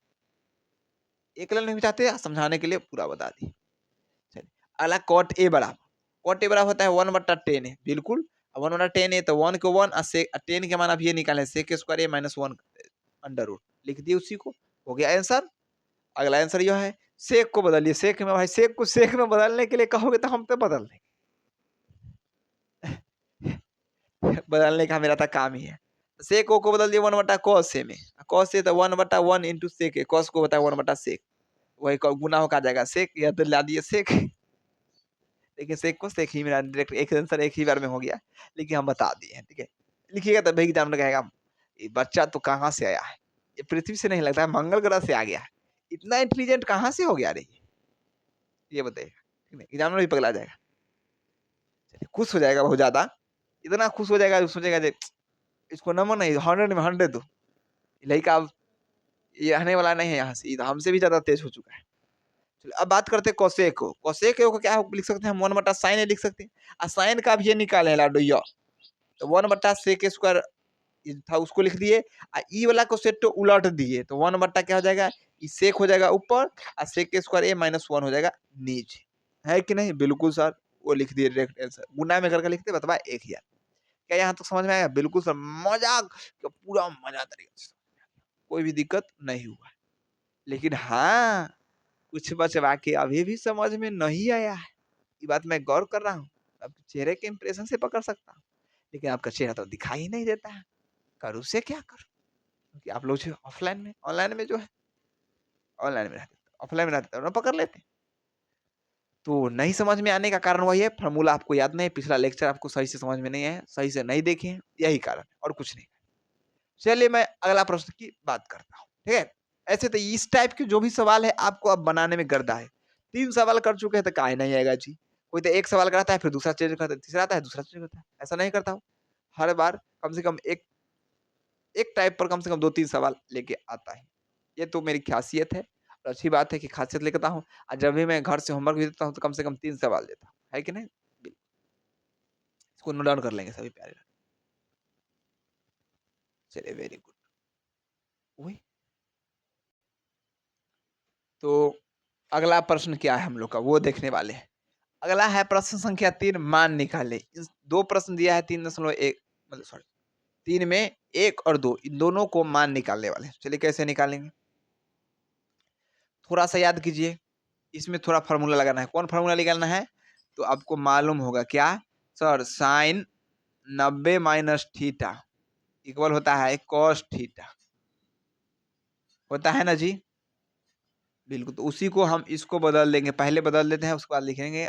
एक लाइन में चाहते हैं समझाने के लिए पूरा बता दी। चलिए अगला कॉट ए बराबर, कॉट ए बराबर होता है 1/10 है, बिल्कुल 1/10 है तो 1 को 1 और से 10 के मान अब ये निकाले सेक square A minus 1 under root लिख दिए, उसी को हो गया आंसर। अगला आंसर यह है, सेक को बदलिए, सेक में भाई सेक को सेक में बदलने के लिए कहोगे तो हम तो बदल देंगे। बदलने का मेरा था काम ही है। सेक को बदल दिए 1/cos ए में, cos ए तो 1/1 इंटू सेक है, cos को बताया 1/sec, वही गुना होकर आ जाएगा सेक, या तो ला दिए सेक। देखिए सेक को सेक ही मेरा डायरेक्ट एक आंसर एक ही बार में हो गया, लेकिन हम बता दिए हैं। ठीक है, लिखिएगा तब भाई एग्जाम में कहेगा ये बच्चा तो कहाँ से आया है, ये पृथ्वी से नहीं लगता है, मंगल ग्रह से आ गया है, इतना इंटेलिजेंट कहाँ से हो गया रे, ये बताइएगा। ठीक है, एग्जाम में भी पगला जाएगा, खुश हो जाएगा बहुत ज्यादा, इतना खुश हो जाएगा सोचेगा इसको नंबर नहीं 100 में 100 दो, लड़का अब ये आने वाला नहीं है यहाँ से, हमसे भी ज्यादा तेज हो चुका है। चलो अब बात करते हैं कोसेक को। कोसेक को क्या लिख सकते हैं हम, 1/sin लिख सकते हैं, और साइन का भी ये निकाले लाडो यो, तो 1/sec स्क्वायर था उसको लिख दिए, और ई वाला को सेट तो उलट दिए, तो 1/ क्या हो जाएगा, ई सेक हो जाएगा ऊपर और सेक स्क्वायर ए माइनस 1 हो जाएगा नीचे, है कि नहीं, बिल्कुल सर, वो लिख दिए डायरेक्ट आंसर, गुना में करके लिखते बतवा एक ही। क्या यहाँ तक समझ में आया, बिल्कुल सर, मजाक पूरा मजा तरीके से, कोई भी दिक्कत नहीं हुआ। लेकिन हाँ कुछ बचवा के अभी भी समझ में नहीं आया है, ये बात मैं गौर कर रहा हूँ, आपके चेहरे के इंप्रेशन से पकड़ सकता हूँ, लेकिन आपका चेहरा तो दिखाई ही नहीं देता है, करूँ से क्या करूँ, क्योंकि आप लोग ऑफलाइन में ऑनलाइन में जो है, ऑनलाइन में रहते ऑफलाइन में रहते ना पकड़ लेते। तो नहीं समझ में आने का कारण वही है, फार्मूला आपको याद नहीं, पिछला लेक्चर आपको सही से समझ में नहीं आया, सही से नहीं देखे हैं, यही कारण और कुछ नहीं। चलिए मैं अगला प्रश्न की बात करता हूँ। ठीक है, ऐसे तो इस टाइप के जो भी सवाल है आपको अब बनाने में गर्दा है, 3 सवाल कर चुके हैं तो काहे नहीं आएगा जी, कोई तो एक सवाल कराता है फिर दूसरा चेंज करता है, तीसरा आता है दूसरा चेंज करता है, ऐसा नहीं करता हूँ, हर बार कम से कम एक एक टाइप पर कम से कम 2-3 सवाल लेके आता है, ये तो मेरी खासियत है और अच्छी बात है कि खासियत लेकर आता हूँ, और जब भी मैं घर से होमवर्क भी देता हूँ तो कम से कम 3 सवाल देता हूँ, है कि नहीं, इसको नोट डाउन कर लेंगे सभी प्यारे। चलिए वेरी गुड, वही तो अगला प्रश्न क्या है हम लोग का वो देखने वाले हैं। अगला है प्रश्न संख्या 3, मान निकाले। इस 2 प्रश्न दिया है 3.1 मतलब सॉरी 3 में 1 और 2 इन दोनों को मान निकालने वाले हैं। चलिए कैसे निकालेंगे, थोड़ा सा याद कीजिए, इसमें थोड़ा फार्मूला लगाना है। कौन फार्मूला निकालना है, तो आपको मालूम होगा क्या sir, sine 90 minus theta equal होता है कॉस थीटा, होता है ना जी, बिल्कुल। तो उसी को हम इसको बदल देंगे, पहले बदल देते हैं उसके बाद लिखेंगे,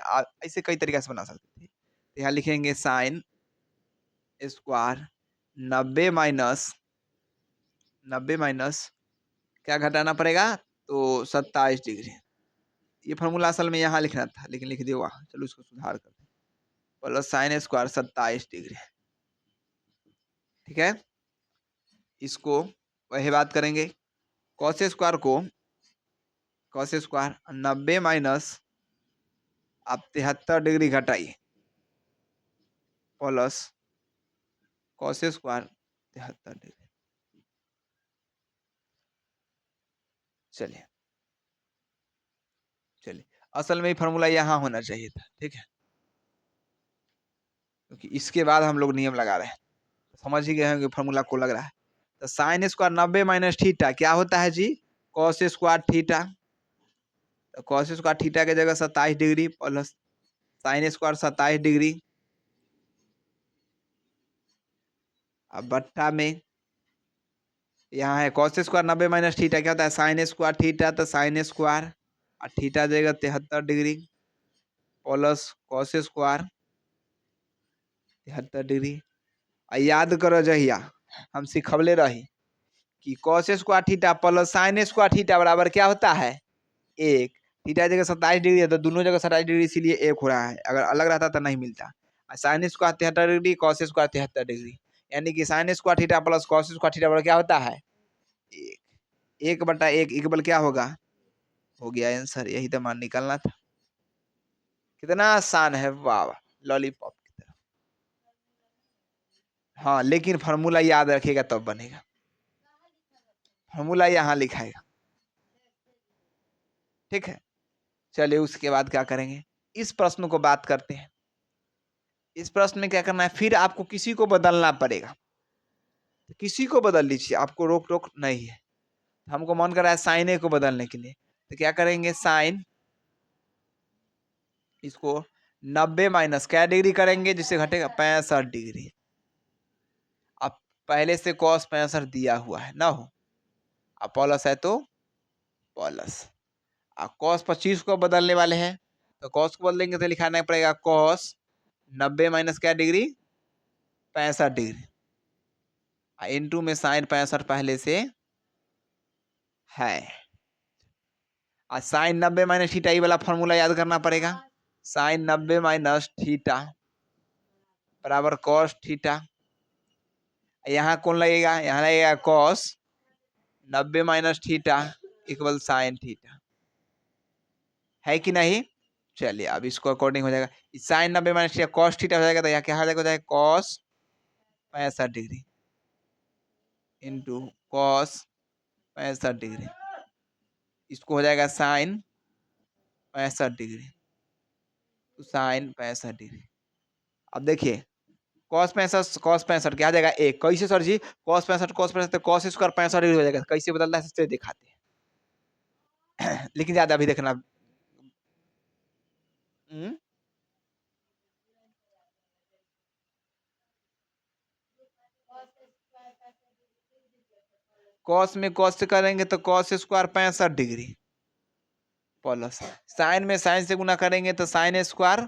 ऐसे कई तरीके से बना सकते थे। तो यहाँ लिखेंगे साइन स्क्वायर 90 माइनस क्या घटाना पड़ेगा, तो 27 डिग्री। ये फार्मूला असल में यहाँ लिखना था लेकिन लिख दिया वहाँ, चलो इसको सुधार करते हैं, प्लस साइन स्क्वायर 27 डिग्री। ठीक है, इसको वही बात करेंगे, कॉस स्क्वायर को कॉस स्क्वायर 90 माइनस आप 73 डिग्री घटाइए प्लस कॉस स्क्वायर 73 डिग्री। चलिए चलिए, असल में फार्मूला यहाँ होना चाहिए था, ठीक है, क्योंकि इसके बाद हम लोग नियम लगा रहे हैं, समझ ही गए हैं कि फार्मूला को लग रहा है। तो साइन स्क्वायर 90 माइनस थीटा क्या होता है जी, कॉस स्क्वायर थीटा, तो कॉस स्क्वायर थीटा की जगह 27 degree plus sine square 27 degree, अब बट्टा में यहाँ है कॉस स्क्वायर 90 माइनस थीटा क्या होता है साइन स्क्वायर थीटा, तो साइन स्क्वायर और थीटा जगह 73 degree plus cos square 73 degree. याद करो जहिया हम सिखवले रही कि cos square theta plus sine square theta बराबर क्या होता है 1। थीटा जगह 27 डिग्री है तो दोनों जगह 27 डिग्री, इसीलिए 1 हो रहा है। अगर अलग रहता तो नहीं मिलता। Sine square 73 degree, cos square 73 degree, यानी कि sine square theta plus cos square theta बराबर क्या होता है 1। 1/1 इक्वल क्या होगा, हो गया आंसर। यही तो मान निकालना था। कितना आसान है, वाह, लॉलीपॉप की तरह। हाँ, लेकिन फॉर्मूला याद रखिएगा तब बनेगा। फॉर्मूला यहाँ लिखाएगा, ठीक है। चलिए उसके बाद क्या करेंगे, इस प्रश्न को बात करते हैं। इस प्रश्न में क्या करना है, फिर आपको किसी को बदलना पड़ेगा। तो किसी को बदल लीजिए, आपको रोक टोक नहीं है। हमको मन कर रहा है साइन ए को बदलने के लिए, तो क्या करेंगे, साइन इसको 90 माइनस क्या डिग्री करेंगे, जिससे घटेगा 65 डिग्री। अब पहले से कॉस 65 दिया हुआ है ना, हो अब प्लस है तो प्लस। अब कॉस 25 को बदलने वाले हैं, तो कॉस को बदलेंगे तो लिखाना पड़ेगा कॉस 90 माइनस क्या डिग्री 65 डिग्री, इनटू में साइन 65 पहले से है। और साइन 90 माइनस थीटा, ये वाला फॉर्मूला याद करना पड़ेगा। साइन 90 माइनस थीटा बराबर कॉस थीटा। यहाँ कौन लगेगा, यहाँ लगेगा cos 90 minus theta equal sine theta, है कि नहीं। चलिए अब इसको अकॉर्डिंग हो जाएगा, sine 90 minus theta cos theta हो जाएगा, तो यहाँ क्या हो जाएगा cos 65 degree into cos 65 degree, इसको हो जाएगा साइन 65 डिग्री, तो साइन 65 डिग्री। अब देखिए कॉस 65 क्या आ जाएगा 1, कैसे सर जी, कॉस 65 तो कॉस स्क्वायर 65 डिग्री हो जाएगा, कैसे बदलता है सबसे दिखाते हैं। लेकिन ज्यादा अभी देखना। कॉस में कॉस से करेंगे तो cos square 65 degree plus sign में साइन से गुना करेंगे तो साइन स्क्वायर,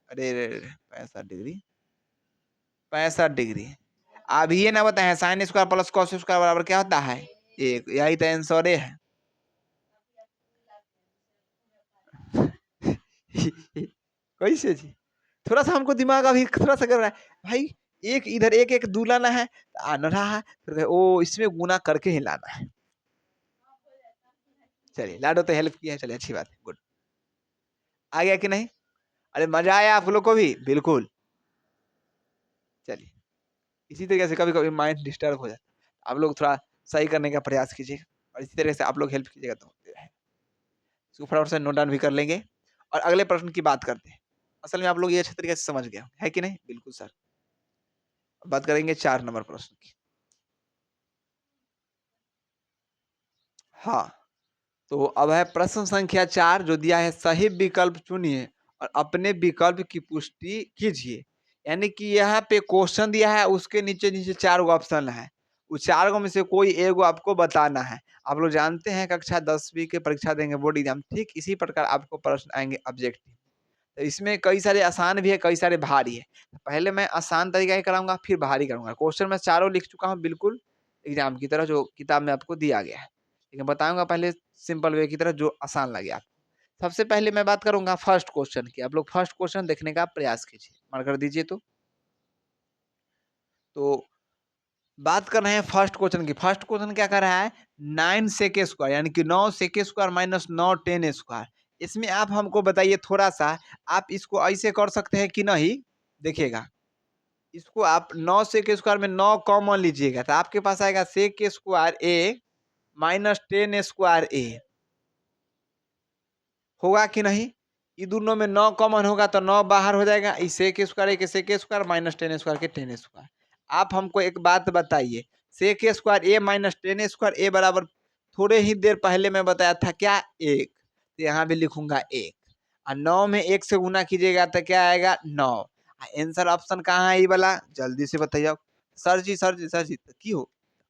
अरे 65 डिग्री 65 डिग्री। अब ये ना बताए sine square plus cos square बराबर क्या होता है 1, यही तो आंसर है। कैसे जी, थोड़ा सा हमको दिमाग अभी थोड़ा सा कर रहा है भाई, एक इधर एक एक दू लाना है, आना रहा है, फिर ओ इसमें गुना करके ही लाना है। चलिए लाडो तो हेल्प किया है, चलिए अच्छी बात है, गुड। आ गया कि नहीं, अरे मजा आया आप लोग को भी, बिल्कुल। चलिए इसी तरीके से कभी कभी माइंड डिस्टर्ब हो जाता है, आप लोग थोड़ा सही करने का प्रयास कीजिए, और इसी तरीके से आप लोग हेल्प कीजिएगा तो इसको फटाफट से नोट डाउन भी कर लेंगे। और अगले प्रश्न की बात करते हैं। असल में आप लोग ये अच्छे तरीके से समझ गए है कि नहीं, बिल्कुल सर। बात करेंगे 4 नंबर प्रश्न की। हाँ, तो अब है प्रश्न संख्या 4 जो दिया है, सही विकल्प चुनिए और अपने विकल्प की पुष्टि कीजिए। यानी कि यहाँ पे क्वेश्चन दिया है, उसके नीचे नीचे 4 गो ऑप्शन है, उस 4 गो में से कोई एगो आपको बताना है। आप लोग जानते हैं कक्षा 10वीं के परीक्षा देंगे बोर्ड एग्जाम, ठीक इसी प्रकार आपको प्रश्न आएंगे ऑब्जेक्टिव। तो इसमें कई सारे आसान भी है, कई सारे भारी है। पहले मैं आसान तरीका ही कराऊंगा, फिर भारी करूंगा। क्वेश्चन मैं चारों लिख चुका हूँ बिल्कुल एग्जाम की तरह, जो किताब में आपको दिया गया है, लेकिन बताऊंगा पहले सिंपल वे की तरह जो आसान लगे आपको। सबसे पहले मैं बात करूंगा फर्स्ट क्वेश्चन की। आप लोग फर्स्ट क्वेश्चन देखने का प्रयास कीजिए, मार्क कर दीजिए। तो बात कर रहे हैं फर्स्ट क्वेश्चन की। फर्स्ट क्वेश्चन क्या कर रहा है, 9 सेक स्क्वायर यानी कि 9 सेक स्क्वायर माइनस 9 10 स्क्वायर। इसमें आप हमको बताइए थोड़ा सा, आप इसको ऐसे कर सकते हैं कि नहीं। देखिएगा, इसको आप 9 सेक स्क्वायर में 9 कॉमन लीजिएगा, तो आपके पास आएगा सेक स्क्वायर ए माइनस 10 स्क्वायर ए, होगा कि नहीं। ये दोनों में 9 कॉमन होगा तो 9 बाहर हो जाएगा, इस सेक स्क्वायर ए के सेक स्क्वायर माइनस 10 स्क्वायर के 10 स्क्वायर। आप हमको एक बात बताइए, सेक स्क्वायर ए माइनस 10 स्क्वायर ए बराबर थोड़े ही देर पहले मैं बताया था क्या 1, तो यहाँ भी लिखूंगा 1, और 9 में 1 से गुना कीजिएगा तो क्या आएगा 9। आंसर ऑप्शन कहाँ है ये वाला, जल्दी से बताइए। सर जी सर जी सर जी, तो क्यों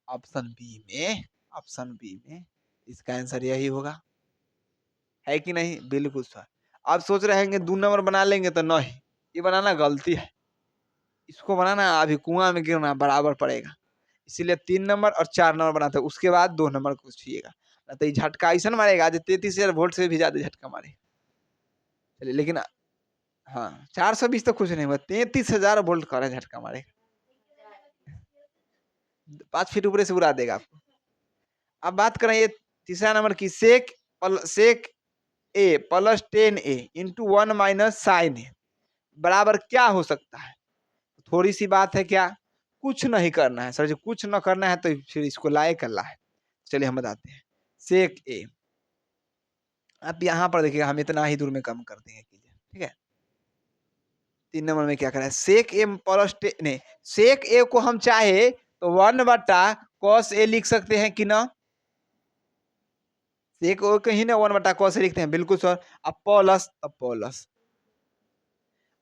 ऑप्शन बी में, ऑप्शन बी में इसका आंसर यही होगा, है कि नहीं, बिल्कुल सर। आप सोच रहे हैं 2 नंबर बना लेंगे, तो नहीं, ये बनाना गलती है। इसको बनाना अभी कुआं में गिरना बराबर पड़ेगा, इसीलिए 3 नंबर और 4 नंबर बनाते हैं, उसके बाद 2 नंबर को छुइएगा, ना तो ये झटका ऐसा मारेगा आज 33,000 वोल्ट से भी ज्यादा झटका मारे। चलिए लेकिन हाँ 420 तो कुछ नहीं हुआ, 33,000 वोल्ट का झटका मारेगा, 5 फीट ऊपर से उड़ा देगा आपको। अब बात करें ये तीसरा नंबर की, sec a plus 10a into 1 minus sine a बराबर क्या हो सकता है। थोड़ी सी बात है, क्या कुछ नहीं करना है सर जी, कुछ न करना है तो फिर इसको लाए करना है। चलिए हम बताते हैं, सेक ए, आप यहाँ पर देखिएगा हम इतना ही दूर में कम कर देंगे, ठीक है। 3 नंबर में क्या करें, सेक ए प्लस नहीं, सेक ए को हम चाहे तो 1 बटा कॉस ए लिख सकते हैं कि ना, सेक ओ कहीं ना 1 बटा कॉस ए लिखते हैं, बिल्कुल सर। अब प्लस, अब प्लस,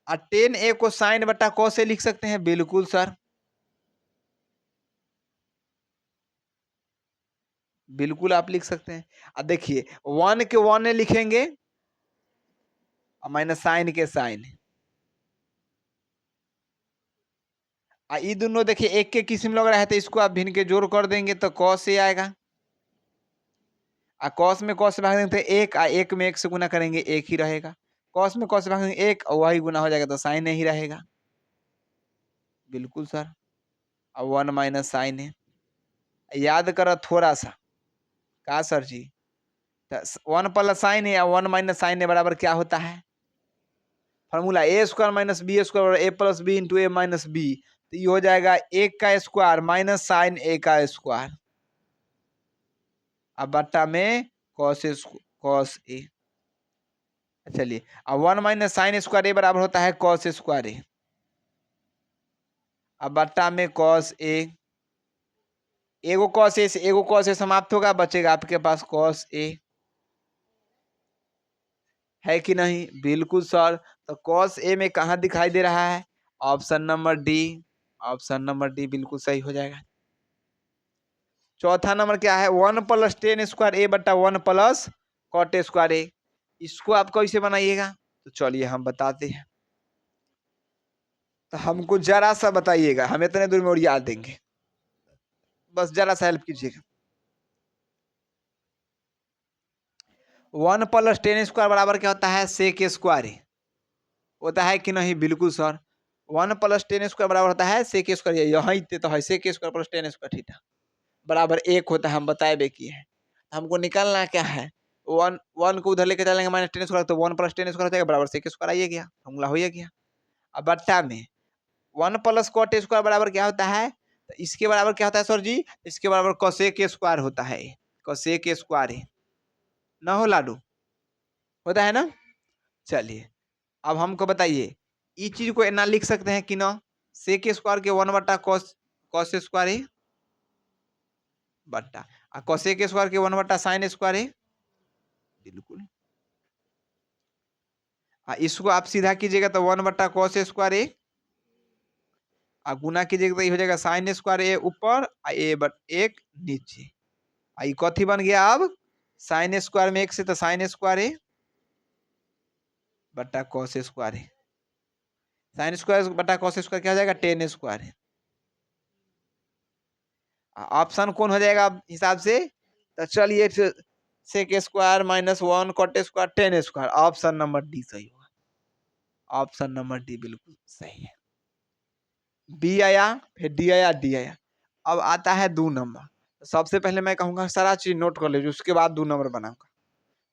और 10a को साइन बटा कॉस से लिख सकते हैं, बिल्कुल सर, बिल्कुल आप लिख सकते हैं। अब देखिए 1 के 1 लिखेंगे और माइनस साइन के साइन, ये दोनों देखिए एक के किस्म लग रहा है, तो इसको आप भिन्न के जोड़ कर देंगे तो कॉस से आएगा, और कॉस में कॉस से भाग देंगे तो एक, और एक में एक से गुना करेंगे एक ही रहेगा, कॉस में कॉस से भाग देंगे एक और वही गुना हो जाएगा तो साइन ही रहेगा, बिल्कुल सर। अब 1 माइनस साइन है, याद करो थोड़ा सा, कहा सर जी 1 प्लस साइन है 1 माइनस साइन है बराबर क्या होता है, फॉर्मूला ए स्क्वायर माइनस बी स्क्वायर ए प्लस बी इंटू ए माइनस बी, तो ये हो जाएगा 1 का स्क्वायर माइनस साइन ए का स्क्वायर, अब बट्टा में कॉस ए। चलिए अब 1 माइनस साइन स्क्वायर ए बराबर होता है कॉस स्क्वायर ए, अब बट्टा में कॉस ए, एगो कॉस ए समाप्त होगा, बचेगा आपके पास कॉस ए, है कि नहीं, बिल्कुल सर। तो कॉस ए में कहा दिखाई दे रहा है, option number D, option number D बिल्कुल सही हो जाएगा। चौथा नंबर क्या है, 1 प्लस 10 स्क्वायर ए बटा 1 प्लस कॉट स्क्वायर ए, इसको आप कैसे बनाइएगा, तो चलिए हम बताते हैं, तो हमको जरा सा बताइएगा, हम इतने दूर में और याद देंगे, बस जरा सा हेल्प कीजिएगा। 1 प्लस 10 स्क्वायर बराबर क्या होता है, सेक स्क्वायर होता है कि नहीं, बिल्कुल सर। 1 प्लस 10 स्क्वायर बराबर होता है सेक स्क्वायर, यही तो है sec square plus 10 square theta बराबर 1 होता है, हम बताए बे किए हैं। हमको निकालना क्या है, 1 को उधर लेके चलेंगे माइनस 10 स्क्वायर, तो 1 प्लस 10 स्क्वायर हो जाएगा बराबर सेक स्क्वायर, आइए गया फॉर्मूला हो गया। अब बट्टा में 1 प्लस कॉट स्क्वायर बराबर क्या होता है, तो इसके बराबर क्या होता है सर जी, इसके बराबर कोसेक स्क्वायर होता है, कोसेक स्क्वायर ना हो लाडू, होता है ना। चलिए अब हमको बताइए, इस चीज को ना लिख सकते हैं कि ना, सेक स्क्वायर के 1 बटा कॉस स्क्वायर है बट्टा, और कोसेक स्क्वायर के 1 बटा साइन स्क्वायर है, बिल्कुल। इसको आप सीधा कीजिएगा तो 1 बटा कॉस स्क्वायर है, और गुना कीजिएगा तो ये हो जाएगा साइन स्क्वायर ए ऊपर और ए बट एक नीचे, आई कथी बन गया अब, साइन स्क्वायर में एक से तो साइन स्क्वायर है बटा कॉस स्क्वायर है, साइन स्क्वायर बटा कॉस स्क्वायर क्या हो जाएगा, 10 स्क्वायर है। ऑप्शन कौन हो जाएगा हिसाब से, तो चलिए sec square minus 1 cot square 10 square, option number D सही होगा, ऑप्शन नंबर डी बिल्कुल सही है। बी आया, फिर डी आया, डी आया, अब आता है 2 नंबर। तो सबसे पहले मैं कहूंगा सारा चीज नोट कर लीजिए, उसके बाद 2 नंबर बनाऊंगा,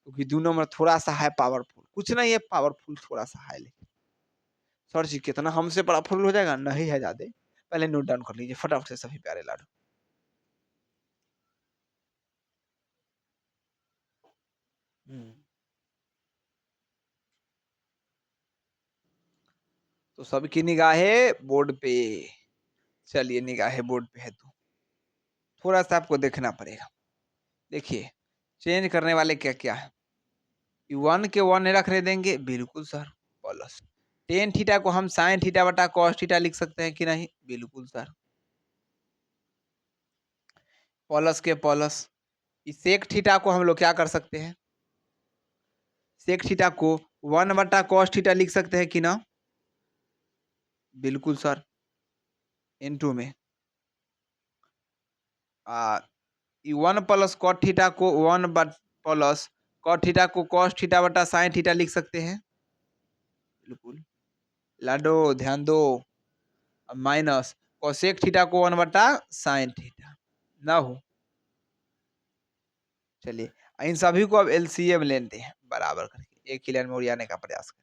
क्योंकि 2 नंबर थोड़ा सा है पावरफुल, कुछ नहीं है पावरफुल थोड़ा सा है, लेकिन सर जी कितना हमसे पावरफुल हो जाएगा, नहीं है ज्यादा, पहले नोट डाउन कर लीजिए फटाफट से सभी प्यारे लाडू। तो सबकी निगाहें बोर्ड पे, चलिए निगाहें बोर्ड पे है तो थोड़ा सा आपको देखना पड़ेगा। देखिए चेंज करने वाले क्या क्या है, 1 के 1 रख रहे देंगे, बिल्कुल सर, प्लस 10 थीटा को हम साइन थीटा बटा कॉस थीटा लिख सकते हैं कि नहीं, बिल्कुल सर, प्लस के प्लस, इस सेक थीटा को हम लोग क्या कर सकते हैं, सेक थीटा को 1 बटा कॉस थीटा लिख सकते हैं कि ना, बिल्कुल सर। इनटू में 1 प्लस कॉट थीटा को 1 प्लस कॉट थीटा को कॉस थीटा बटा साइन थीटा लिख सकते हैं। बिल्कुल लाडो ध्यान दो। माइनस कोसेक थीटा को 1 बटा साइन थीटा ना हो। चलिए इन सभी को अब एलसीएम लेते हैं बराबर करके, एक ही लाइन में उड़ाने का प्रयास करें।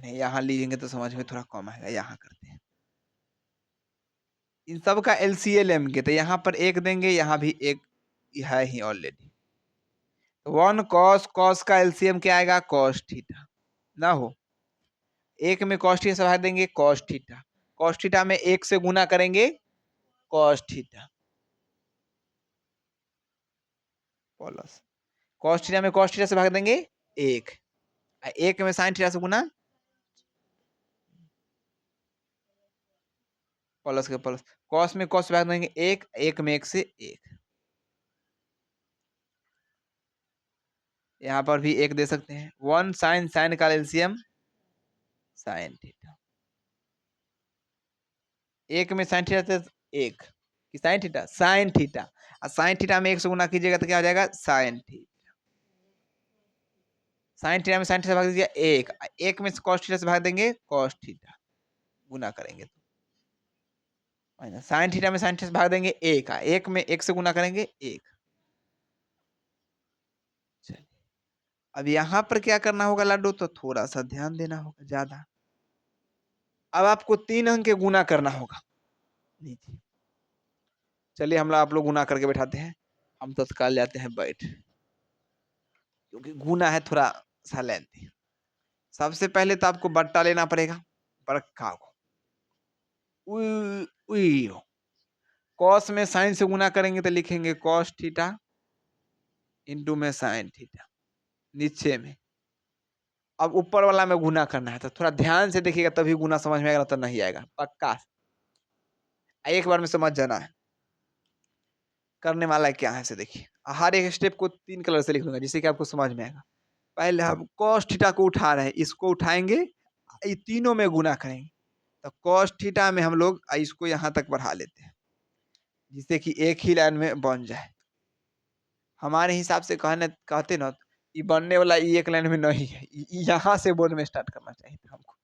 नहीं यहाँ लीजिएंगे तो समझ में थोड़ा कम आएगा, यहाँ करते हैं। इन सब का एलसीएम लेंगे तो यहाँ पर एक देंगे, यहाँ भी एक है ही ऑलरेडी। 1 कॉस, कॉस का एलसीएम क्या आएगा? कॉस थीटा ना हो। एक में कॉस थीटा से भाग देंगे, कॉस थीटा। कॉस थीटा में एक से गुना करेंगे, cos theta plus cos theta में कॉस थीटा से भाग देंगे एक, एक में साइन थीटा से गुना, प्लस के प्लस, कॉस में कॉस से भाग देंगे एक, एक में एक से एक। यहाँ पर भी एक दे सकते हैं। 1 साइन, साइन का एलसीएम साइन थीटा, एक में साइन थीटा से एक कि साइन थीटा, साइन थीटा, और साइन थीटा में एक से गुना कीजिएगा तो क्या हो जाएगा? Sine theta. साइन थीटा में साइन थीटा से भाग दीजिए एक, एक में कॉस थीटा से भाग देंगे कॉस थीटा, गुना करेंगे तो माइनस साइन थीटा में साइन थीटा से भाग देंगे एक, एक में एक से गुना करेंगे एक। चलिए अब यहाँ पर क्या करना होगा लाडो? तो थोड़ा सा ध्यान देना होगा ज्यादा। अब आपको 3 अंक के गुना करना होगा। चलिए हम लोग आप लोग गुना करके बैठाते हैं, हम तत्काल जाते हैं बैठ, क्योंकि गुना है थोड़ा सा लेंथी। सबसे पहले तो आपको बट्टा लेना पड़ेगा, बड़का को। कॉस में साइन से गुना करेंगे तो लिखेंगे कॉस थीटा इंटू में साइन थीटा नीचे में। अब ऊपर वाला में गुना करना है तो थोड़ा ध्यान से देखिएगा तभी गुना समझ में आएगा, तो नहीं आएगा पक्का। एक बार में समझ जाना है। करने वाला क्या है से देखिए, हर एक स्टेप को 3 कलर से लिख लूंगा जिससे कि आपको समझ में आएगा। पहले हम कॉस थीटा को उठा रहे हैं, इसको उठाएंगे, ये तीनों में गुना करेंगे तो कॉस थीटा में हम लोग इसको यहाँ तक बढ़ा लेते हैं जिससे कि एक ही लाइन में बन जाए। हमारे हिसाब से कहते ना, ये बनने वाला ये एक लाइन में नहीं है, यहाँ से बोर्ड में स्टार्ट करना चाहिए था हमको।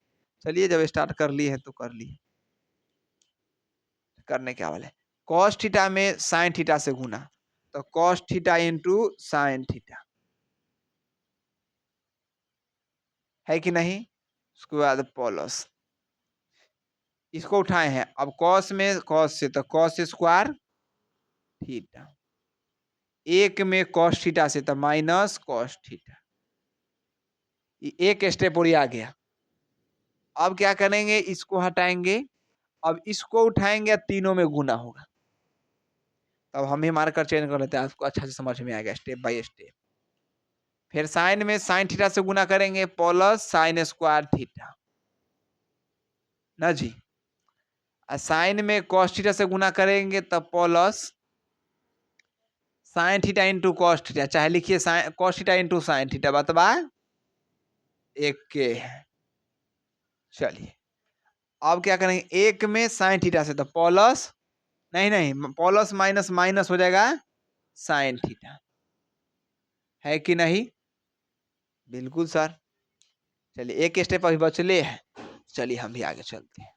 चलिए जब स्टार्ट कर लिए है तो कर लिए। करने क्या वाले, कॉस थीटा में साइन थीटा से गुना तो cos theta into sine theta है कि नहीं। उसके बाद प्लस इसको उठाए हैं, अब कॉस में कॉस से तो कॉस स्क्वायर थीटा, एक में कॉस थीटा से तो माइनस कॉस थीटा। एक स्टेप और आ गया। अब क्या करेंगे, इसको हटाएंगे, अब इसको उठाएंगे, तीनों में गुना होगा। तब हम ही मार्कर चेंज कर लेते हैं, आपको अच्छा से समझ में आएगा स्टेप बाय स्टेप। फिर साइन में साइन थीटा से गुना करेंगे प्लस साइन स्क्वायर थीटा ना जी। साइन में कॉस थीटा से गुना करेंगे तब plus sign theta into cos theta, चाहे लिखिए sine cos theta into sine theta, बतवा एक के है। चलिए अब क्या करेंगे, एक में साइन थीटा से तो प्लस, नहीं नहीं प्लस माइनस माइनस हो जाएगा साइन थीटा, है कि नहीं। बिल्कुल सर। चलिए एक स्टेप अभी बचले है, चलिए हम भी आगे चलते हैं।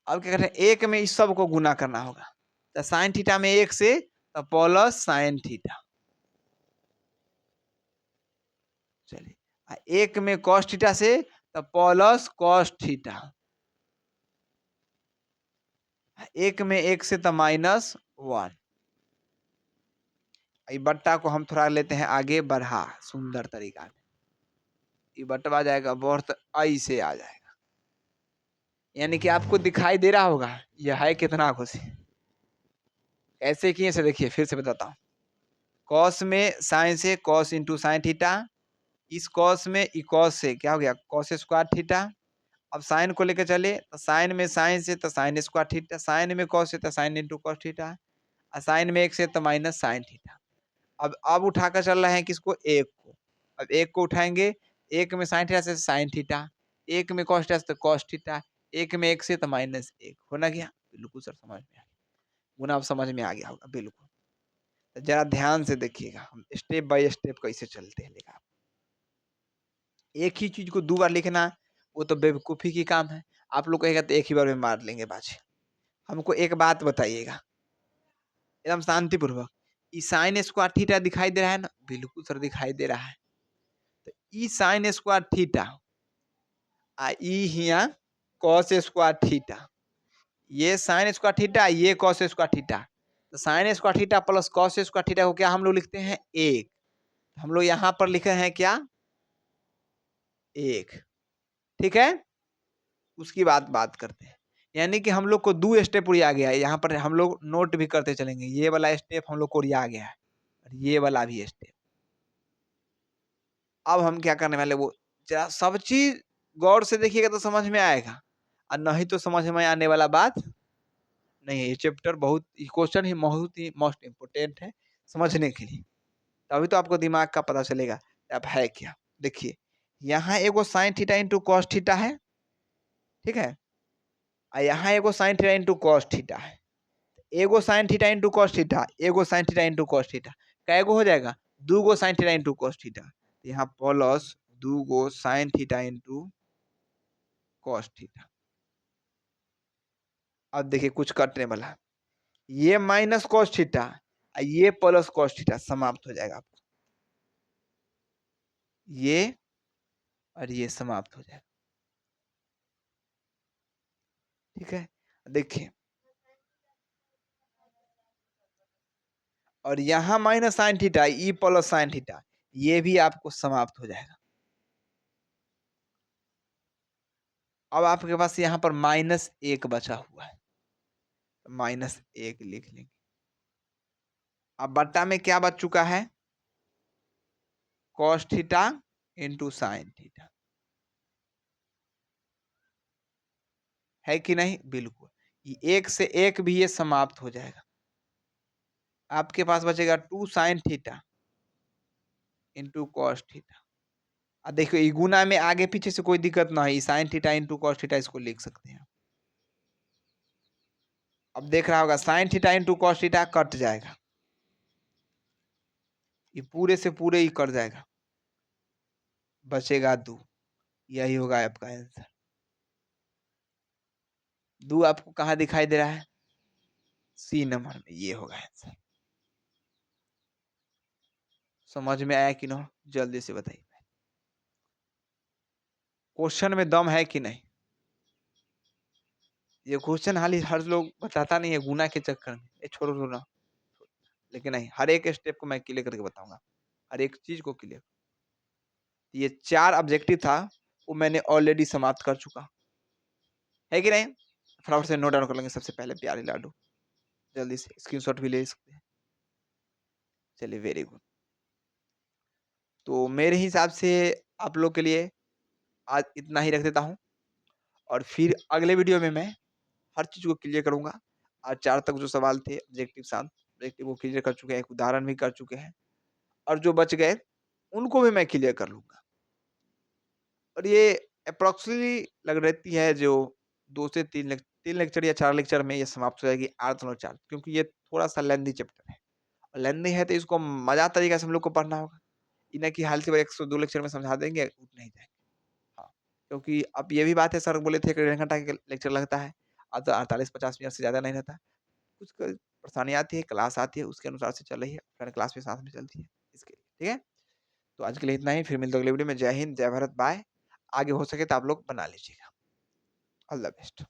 अब क्या करते हैं, एक में इस सब को गुना करना होगा तो साइन थीटा में एक से तो प्लस साइन थीटा। चलिए एक में कॉस थीटा से तो प्लस कॉस थीटा, एक में एक से तो माइनस 1। बट्टा को हम थोड़ा लेते हैं आगे बढ़ा सुंदर तरीका में, ये बटवा जाएगा बहुत आई से आ जाएगा, यानी कि आपको दिखाई दे रहा होगा यह है कितना खुशी। ऐसे किए से देखिए फिर से बताता हूँ, कॉस में साइन से कॉस इंटू साइन थीटा, इस कॉस में ई कॉस से क्या हो गया कॉस स्क्वायर थीटा। अब साइन को लेकर चले तो साइन में साइन से तो साइन स्क्वायर थीटा, साइन में कॉस से तो साइन इंटू कॉस थीटा, और साइन में एक से तो माइनस साइन थीटा। अब उठाकर चल रहे हैं किसको, एक को। अब एक को उठाएंगे, एक में साइन थीटा से साइन थीटा, एक में कॉस थीटा तो कॉस थीटा, एक में 1 से तो -1 होना गया। बिल्कुल सर समझ में आ गया। गुना अब समझ में आ गया होगा बिल्कुल। तो ज़रा ध्यान से देखिएगा हम स्टेप बाय स्टेप कैसे चलते हैं लेगा। एक ही चीज़ को 2 बार लिखना वो तो बेवकूफ़ी की काम है। आप लोग कहेगा तो एक ही बार में मार लेंगे बाजी। हमको एक बात बताइएगा एकदम शांतिपूर्वक, ई साइन स्क्वायर थीटा दिखाई दे रहा है ना? बिल्कुल सर दिखाई दे रहा है। तो ई साइन स्क्वायर थीटा ई हिया कॉस स्क्वायर थीटा, ये साइन स्क्वायर थीटा, ये कॉस स्क्वायर थीटा। तो sine square theta plus cos square theta को क्या हम लोग लिखते हैं 1। हम लोग यहाँ पर लिखे हैं क्या 1, ठीक है? उसकी बात करते हैं। यानी कि हम लोग को 2 स्टेप उड़िया गया है। यहाँ पर हम लोग नोट भी करते चलेंगे। ये वाला स्टेप हम लोग को उड़िया गया है और ये वाला भी स्टेप। अब हम क्या करने वाले वो जरा सब चीज़ गौर से देखिएगा तो समझ में आएगा और नहीं तो समझ में आने वाला बात नहीं है। ये चैप्टर बहुत क्वेश्चन ही बहुत ही मोस्ट इम्पोर्टेंट है समझने के लिए। तभी तो आपको दिमाग का पता चलेगा अब है क्या। देखिए यहाँ एगो sine theta into cos theta है, ठीक है? और यहाँ एगो sine theta into cos theta है। एगो sine theta into cos theta, एगो sine theta into cos theta, कैगो हो जाएगा? 2 गो sine theta into cos theta. यहाँ प्लस 2 गो sine theta into cos theta. अब देखिए कुछ कटने वाला है। ये माइनस कॉस थीटा ये प्लस कॉस थीटा समाप्त हो जाएगा आपको। ये और ये समाप्त हो जाएगा, ठीक है? देखिए और यहाँ minus sine theta E plus sine theta ये भी आपको समाप्त हो जाएगा। अब आपके पास यहाँ पर -1 बचा हुआ है, -1 लिख लेंगे। अब बट्टा में क्या बच चुका है? Cos theta into sine theta, है कि नहीं? बिल्कुल। ये 1 से 1 भी ये समाप्त हो जाएगा। आपके पास बचेगा 2 sign theta into cos theta. अब देखिए ये गुना में आगे पीछे से कोई दिक्कत ना है, sign theta into cos theta इसको लिख सकते हैं। अब देख रहा होगा sign theta into cos theta cut जाएगा, ये पूरे से पूरे ही कट जाएगा, बचेगा 2। यही होगा आपका आंसर। 2 आपको कहाँ दिखाई दे रहा है? सी नंबर में, ये होगा आंसर। समझ में आया कि ना? जल्दी से बताइए। क्वेश्चन में दम है कि नहीं? ये क्वेश्चन हाली हर लोग बताता नहीं है गुना के चक्कर में। ये छोड़ो तो ना, लेकिन नहीं हर एक स्टेप को मैं क्लियर करके बताऊंगा, हर एक चीज को क्लियर। ये 4 ऑब्जेक्टिव था वो मैंने ऑलरेडी समाप्त कर चुका, है कि नहीं? फटाफट से नोट डाउन कर लेंगे। सबसे पहले प्यारे लाडू, जल्दी से स्क्रीनशॉट भी ले सकते हैं। चलिए वेरी गुड। तो मेरे हिसाब से आप लोग के लिए आज इतना ही रख देता हूँ और फिर अगले वीडियो में मैं हर चीज़ को क्लियर करूँगा। आज 4 तक जो सवाल थे ऑब्जेक्टिव 7 ऑब्जेक्टिव वो क्लियर कर चुके हैं, एक उदाहरण भी कर चुके हैं और जो बच गए उनको भी मैं क्लियर कर लूँगा। और ये अप्रॉक्सिमेटली लग रहती है जो 2 से 3 लेक्चर या 4 लेक्चर में ये समाप्त हो जाएगी अर्थ और चार्ट, क्योंकि ये थोड़ा-सा लेंथी चैप्टर है। और लेंथी है तो इसको मज़ा तरीके से हम लोग को पढ़ना होगा। ये नहीं कि हाल से 1 से 2 लेक्चर में समझा देंगे, उतना ही जाएगा। हाँ, क्योंकि अब ये भी बात है सर बोले थे कि 1.5 घंटा का लेक्चर लगता है। अब तो 48-50 मिनट से ज़्यादा नहीं रहता। कुछ क परेशानी आती है, क्लास आती है, उसके अनुसार से चल रही है। फ्रेंड क्लास भी साथ में चलती है, इसके लिए, ठीक है? तो आज के लिए इतना ही, फिर मिलते हैं अगले वीडियो में। जय हिंद, जय भारत, बाय। आगे हो सके तो आप लोग बना लीजिएगा। All the best.